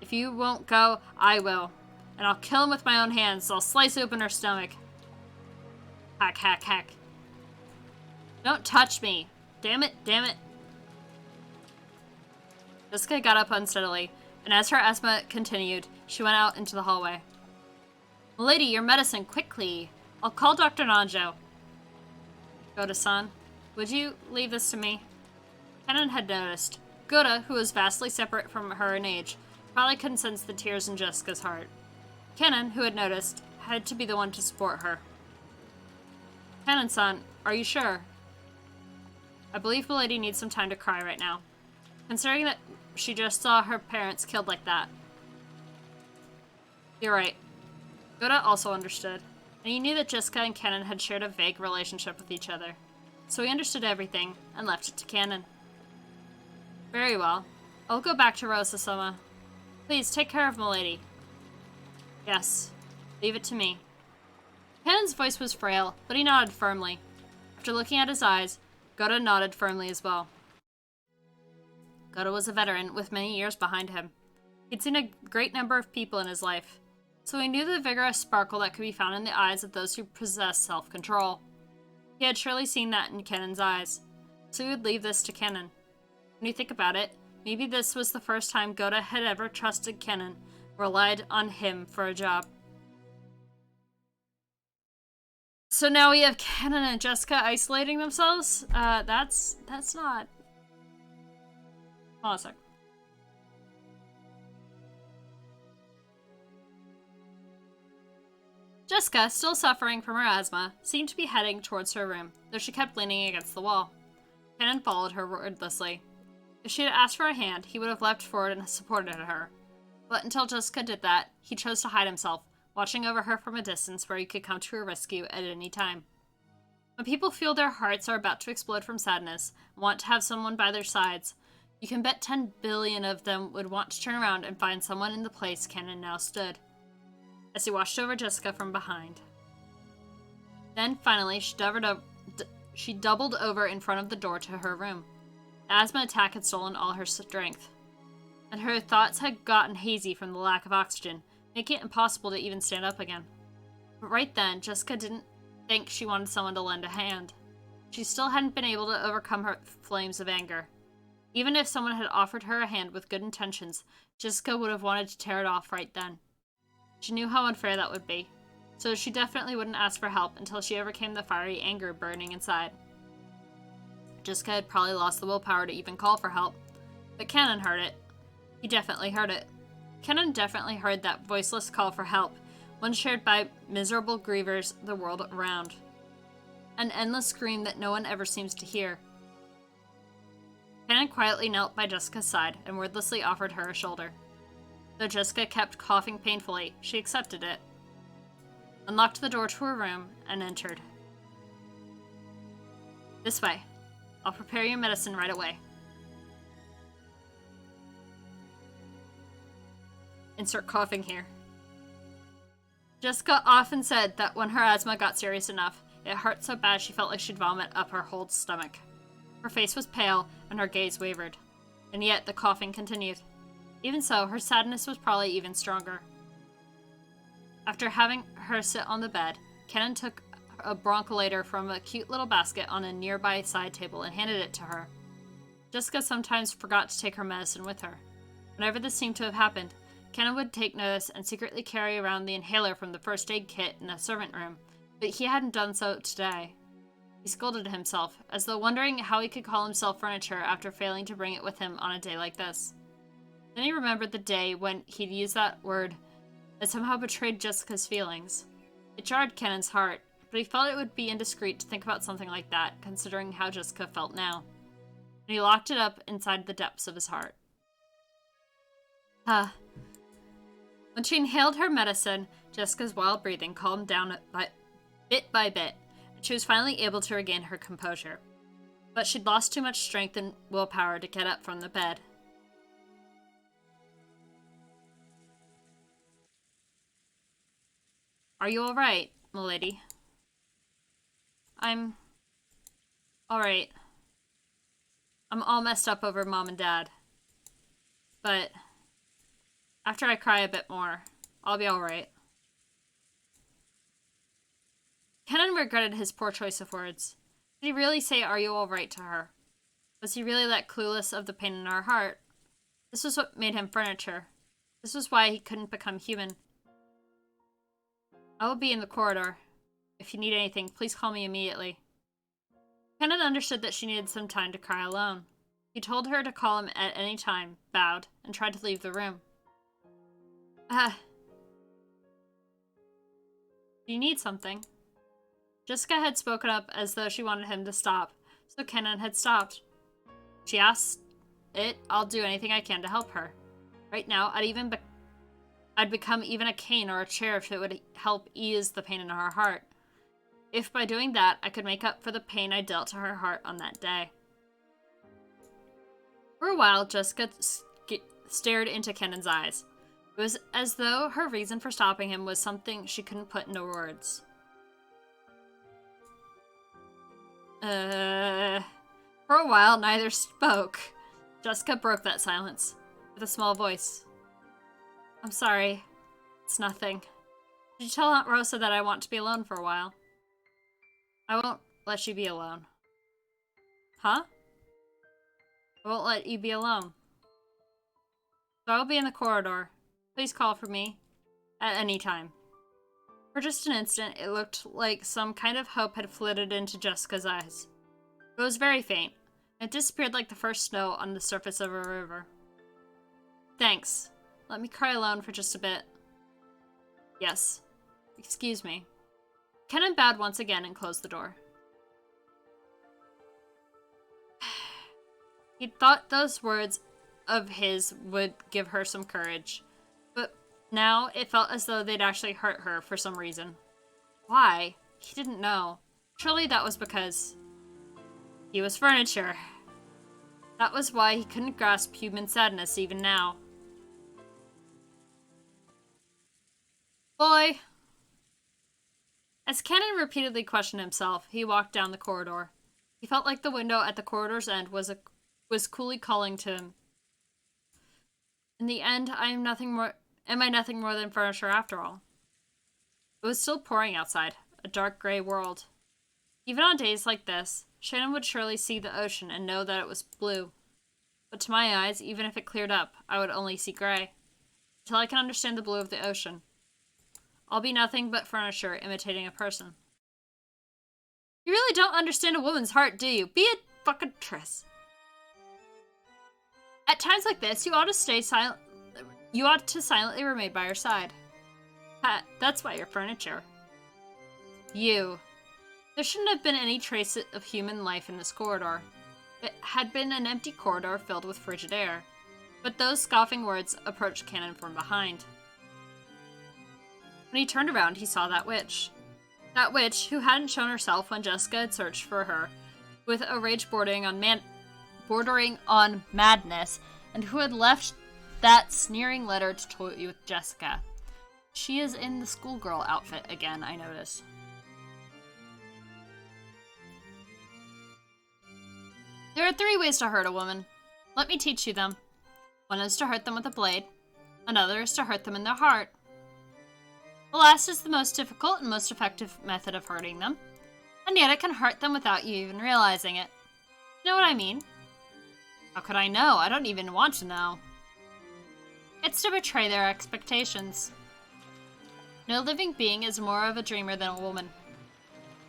Speaker 1: If you won't go, I will. And I'll kill him with my own hands, so I'll slice open her stomach. Hack, hack, hack. Don't touch me. Damn it, damn it. Jessica got up unsteadily, and as her asthma continued, she went out into the hallway. Milady, your medicine, quickly. I'll call Dr. Nanjo. Goda-san, would you leave this to me? Kennen had noticed. Goda, who was vastly separate from her in age, probably couldn't sense the tears in Jessica's heart. Kennen, who had noticed, had to be the one to support her. Kennen-san, are you sure? I believe Milady needs some time to cry right now, considering that she just saw her parents killed like that. You're right. Goda also understood, and he knew that Jessica and Kennen had shared a vague relationship with each other, so he understood everything and left it to Kennen. Very well. I'll go back to Rosa-sama. Please take care of Milady. Yes. Leave it to me. Kennen's voice was frail, but he nodded firmly. After looking at his eyes, Goda nodded firmly as well. Goda was a veteran with many years behind him. He'd seen a great number of people in his life, so he knew the vigorous sparkle that could be found in the eyes of those who possess self-control. He had surely seen that in Kennen's eyes, so he would leave this to Kennen. When you think about it, maybe this was the first time Goda had ever trusted Kennen, relied on him for a job. So now we have Kennen and Jessica isolating themselves? That's not... Hold on a sec. Jessica, still suffering from her asthma, seemed to be heading towards her room, though she kept leaning against the wall. Kennen followed her wordlessly. If she had asked for a hand, he would have leapt forward and supported her. But until Jessica did that, he chose to hide himself, watching over her from a distance where he could come to her rescue at any time. When people feel their hearts are about to explode from sadness and want to have someone by their sides, you can bet 10 billion of them would want to turn around and find someone in the place Kennen now stood, as he watched over Jessica from behind. Then, finally, she doubled over in front of the door to her room. The asthma attack had stolen all her strength, and her thoughts had gotten hazy from the lack of oxygen, making it impossible to even stand up again. But right then, Jessica didn't think she wanted someone to lend a hand. She still hadn't been able to overcome her flames of anger. Even if someone had offered her a hand with good intentions, Jessica would have wanted to tear it off right then. She knew how unfair that would be, so she definitely wouldn't ask for help until she overcame the fiery anger burning inside. Jessica had probably lost the willpower to even call for help, but Kennen heard it. He definitely heard it. Kennen definitely heard that voiceless call for help, one shared by miserable grievers the world around. An endless scream that no one ever seems to hear. Kennen quietly knelt by Jessica's side and wordlessly offered her a shoulder. Though Jessica kept coughing painfully, she accepted it, unlocked the door to her room, and entered. This way. I'll prepare your medicine right away. Insert coughing here. Jessica often said that when her asthma got serious enough, it hurt so bad she felt like she'd vomit up her whole stomach. Her face was pale, and her gaze wavered. And yet, the coughing continued. Even so, her sadness was probably even stronger. After having her sit on the bed, Kennen took a broncholator from a cute little basket on a nearby side table and handed it to her. Jessica sometimes forgot to take her medicine with her. Whenever this seemed to have happened, Kennen would take notice and secretly carry around the inhaler from the first aid kit in the servant room, but he hadn't done so today. He scolded himself, as though wondering how he could call himself furniture after failing to bring it with him on a day like this. Then he remembered the day when he'd used that word and somehow betrayed Jessica's feelings. It jarred Kennan's heart, but he felt it would be indiscreet to think about something like that, considering how Jessica felt now. And he locked it up inside the depths of his heart. When she inhaled her medicine, Jessica's wild breathing calmed down bit by bit, and she was finally able to regain her composure. But she'd lost too much strength and willpower to get up from the bed. Are you alright, milady? I'm alright. I'm all messed up over Mom and Dad. But after I cry a bit more, I'll be alright. Kennan regretted his poor choice of words. Did he really say, "Are you alright" to her? Was he really that clueless of the pain in her heart? This was what made him furniture. This was why he couldn't become human. I will be in the corridor. If you need anything, please call me immediately. Kennan understood that she needed some time to cry alone. He told her to call him at any time, bowed, and tried to leave the room. Do you need something? Jessica had spoken up as though she wanted him to stop, so Kennan had stopped. She asked it, I'll do anything I can to help her. Right now, I'd become even a cane or a chair if it would help ease the pain in her heart. If by doing that, I could make up for the pain I dealt to her heart on that day. For a while, Jessica stared into Kennan's eyes. It was as though her reason for stopping him was something she couldn't put into words. For a while, neither spoke. Jessica broke that silence with a small voice. I'm sorry. It's nothing. Did you tell Aunt Rosa that I want to be alone for a while? I won't let you be alone. Huh? I won't let you be alone. So I will be in the corridor. Please call for me at any time. For just an instant, it looked like some kind of hope had flitted into Jessica's eyes. It was very faint. It disappeared like the first snow on the surface of a river. Thanks. Let me cry alone for just a bit. Yes. Excuse me. Kennan bowed once again and closed the door. He thought those words of his would give her some courage, but now it felt as though they'd actually hurt her for some reason. Why? He didn't know. Surely that was because he was furniture. That was why he couldn't grasp human sadness even now. Boy! As Kennan repeatedly questioned himself, he walked down the corridor. He felt like the window at the corridor's end was coolly calling to him. In the end, am I nothing more than furniture after all? It was still pouring outside, a dark gray world. Even on days like this, Shannon would surely see the ocean and know that it was blue. But to my eyes, even if it cleared up, I would only see gray. Until I can understand the blue of the ocean. I'll be nothing but furniture imitating a person. You really don't understand a woman's heart, do you? Be a fucking Triss. At times like this, you ought to stay silent. You ought to silently remain by her side. That's why you're furniture. You. There shouldn't have been any trace of human life in this corridor. It had been an empty corridor filled with frigid air. But those scoffing words approached Kennan from behind. When he turned around, he saw that witch. That witch who hadn't shown herself when Jessica had searched for her, with a rage bordering on madness, and who had left that sneering letter to toy with Jessica. She is in the schoolgirl outfit again, I noticed. There are 3 ways to hurt a woman. Let me teach you them. One is to hurt them with a blade. Another is to hurt them in their heart. The last is the most difficult and most effective method of hurting them, and yet it can hurt them without you even realizing it. You know what I mean? How could I know? I don't even want to know. It's to betray their expectations. No living being is more of a dreamer than a woman.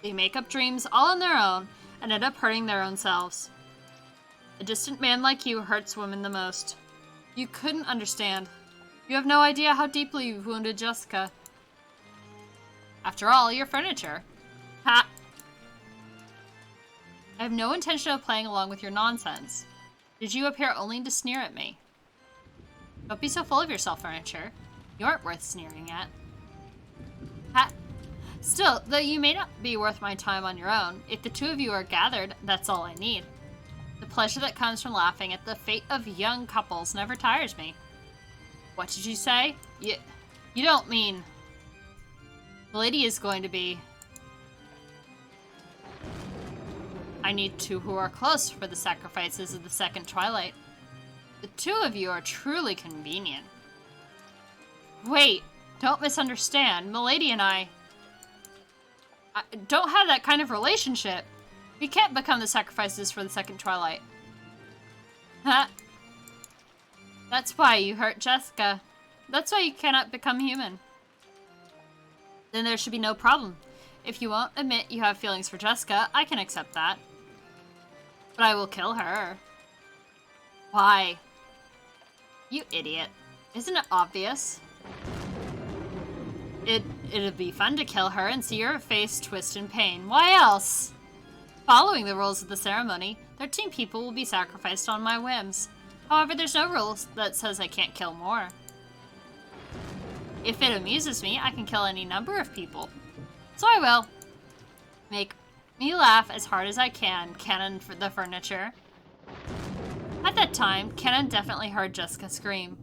Speaker 1: They make up dreams all on their own and end up hurting their own selves. A distant man like you hurts women the most. You couldn't understand. You have no idea how deeply you've wounded Jessica. After all, you're furniture. Ha! I have no intention of playing along with your nonsense. Did you appear only to sneer at me? Don't be so full of yourself, furniture. You aren't worth sneering at. Ha! Still, though you may not be worth my time on your own, if the two of you are gathered, that's all I need. The pleasure that comes from laughing at the fate of young couples never tires me. What did you say? You don't mean... The lady is going to be... I need two who are close for the sacrifices of the second twilight. The two of you are truly convenient. Wait, don't misunderstand. Milady and I don't have that kind of relationship. We can't become the sacrifices for the second twilight. Huh? That's why you hurt Jessica. That's why you cannot become human. Then there should be no problem. If you won't admit you have feelings for Jessica, I can accept that. But I will kill her. Why? You idiot. Isn't it obvious? It'd be fun to kill her and see your face twist in pain. Why else? Following the rules of the ceremony, 13 people will be sacrificed on my whims. However, there's no rules that says I can't kill more. If it amuses me, I can kill any number of people. So I will. Make me laugh as hard as I can, Cannon for the furniture. At that time, Cannon definitely heard Jessica scream.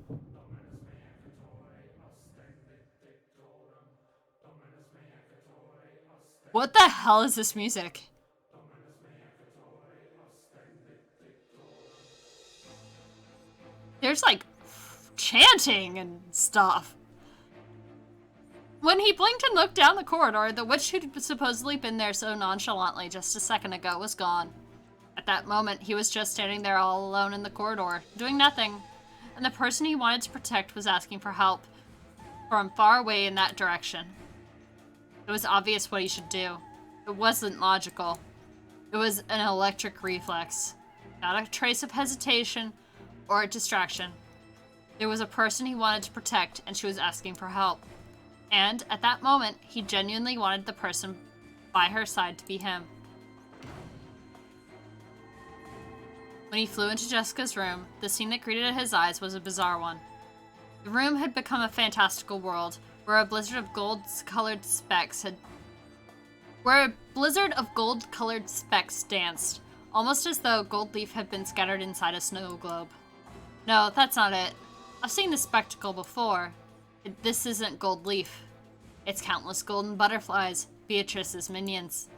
Speaker 1: What the hell is this music? There's like chanting and stuff. When he blinked and looked down the corridor, the witch who'd supposedly been there so nonchalantly just a second ago was gone. At that moment, he was just standing there all alone in the corridor, doing nothing, and the person he wanted to protect was asking for help from far away in that direction. It was obvious what he should do. It wasn't logical. It was an electric reflex. Not a trace of hesitation or a distraction. There was a person he wanted to protect, and she was asking for help. And, at that moment, he genuinely wanted the person by her side to be him. When he flew into Jessica's room, the scene that greeted his eyes was a bizarre one. The room had become a fantastical world, where a blizzard of gold-colored specks danced, almost as though gold leaf had been scattered inside a snow globe. No, that's not it. I've seen this spectacle before. This isn't gold leaf. It's countless golden butterflies, Beatrice's minions.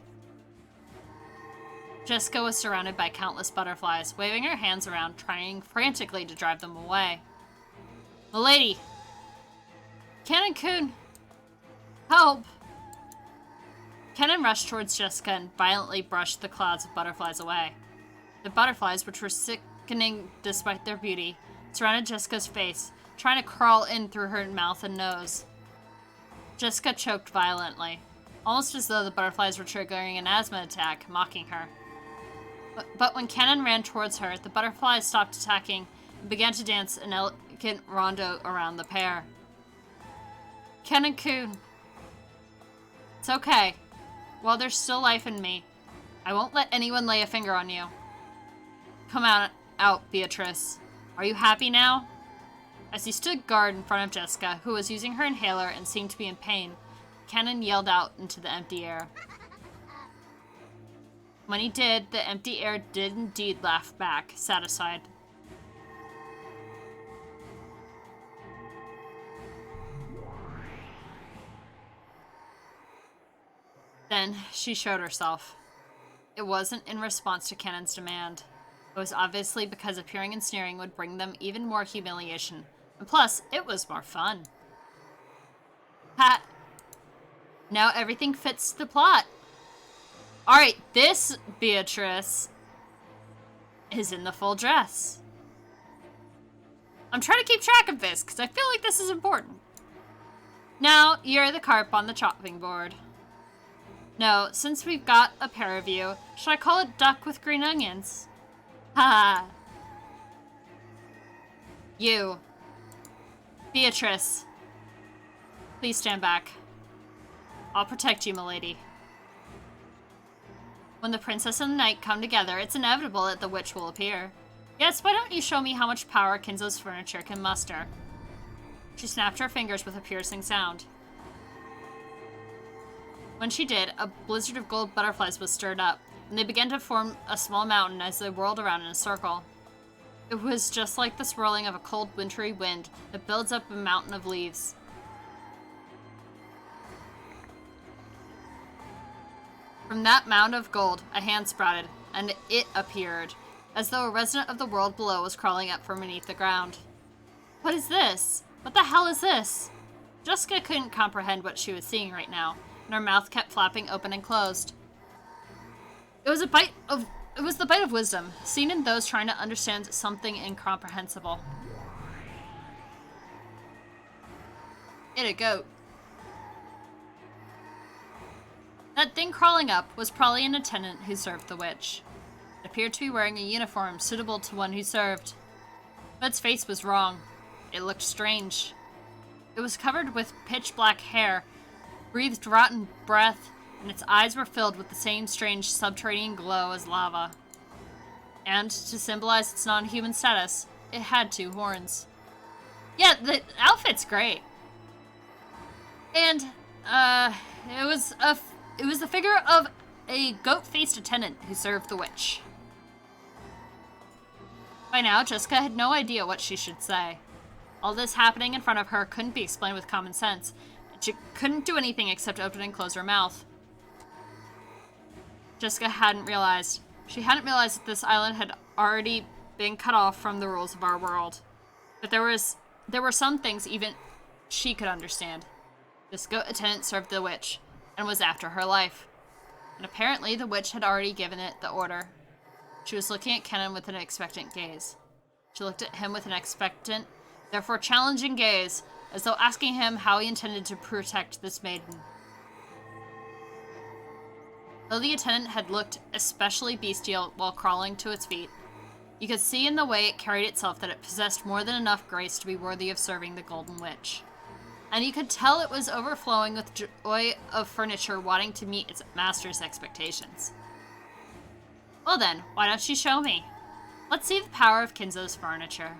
Speaker 1: Jessica was surrounded by countless butterflies, waving her hands around, trying frantically to drive them away. Milady! Cannon-kun! Help! Cannon rushed towards Jessica and violently brushed the clouds of butterflies away. The butterflies, which were sickening despite their beauty, surrounded Jessica's face, trying to crawl in through her mouth and nose. Jessica choked violently, almost as though the butterflies were triggering an asthma attack, mocking her. But when Cannon ran towards her, the butterflies stopped attacking and began to dance an elegant rondo around the pair. Cannon-kun. It's okay. While there's still life in me, I won't let anyone lay a finger on you. Come out, Beatrice. Are you happy now? As he stood guard in front of Jessica, who was using her inhaler and seemed to be in pain, Cannon yelled out into the empty air. When he did, the empty air did indeed laugh back, satisfied. Then she showed herself. It wasn't in response to Cannon's demand. It was obviously because appearing and sneering would bring them even more humiliation. And plus, it was more fun. Ha! Now everything fits the plot. Alright, this Beatrice is in the full dress. I'm trying to keep track of this, because I feel like this is important. Now, you're the carp on the chopping board. No, since we've got a pair of you, should I call it duck with green onions? Ha! You. Beatrice. Please stand back. I'll protect you, milady. When the princess and the knight come together, it's inevitable that the witch will appear. Yes, why don't you show me how much power Kinzo's furniture can muster? She snapped her fingers with a piercing sound. When she did, a blizzard of gold butterflies was stirred up, and they began to form a small mountain as they whirled around in a circle. It was just like the swirling of a cold, wintry wind that builds up a mountain of leaves. From that mound of gold, a hand sprouted, and it appeared, as though a resident of the world below was crawling up from beneath the ground. What is this? What the hell is this? Jessica couldn't comprehend what she was seeing right now, and her mouth kept flapping open and closed. It was the bite of wisdom, seen in those trying to understand something incomprehensible. It a goat. That thing crawling up was probably an attendant who served the witch. It appeared to be wearing a uniform suitable to one who served. But its face was wrong. It looked strange. It was covered with pitch-black hair, breathed rotten breath, and its eyes were filled with the same strange subterranean glow as lava. And, to symbolize its non-human status, it had 2 horns. Yeah, the outfit's great. And, it was the figure of a goat-faced attendant who served the witch. By now, Jessica had no idea what she should say. All this happening in front of her couldn't be explained with common sense, and she couldn't do anything except open and close her mouth. Jessica hadn't realized that this island had already been cut off from the rules of our world. But there were some things even she could understand. This goat attendant served the witch, and was after her life. And apparently the witch had already given it the order. She was looking at Kenan with an expectant gaze. She looked at him with an expectant, therefore challenging gaze, as though asking him how he intended to protect this maiden. Though the attendant had looked especially bestial while crawling to its feet, you could see in the way it carried itself that it possessed more than enough grace to be worthy of serving the Golden Witch. And you could tell it was overflowing with joy of furniture wanting to meet its master's expectations. Well then, why don't you show me? Let's see the power of Kinzo's furniture.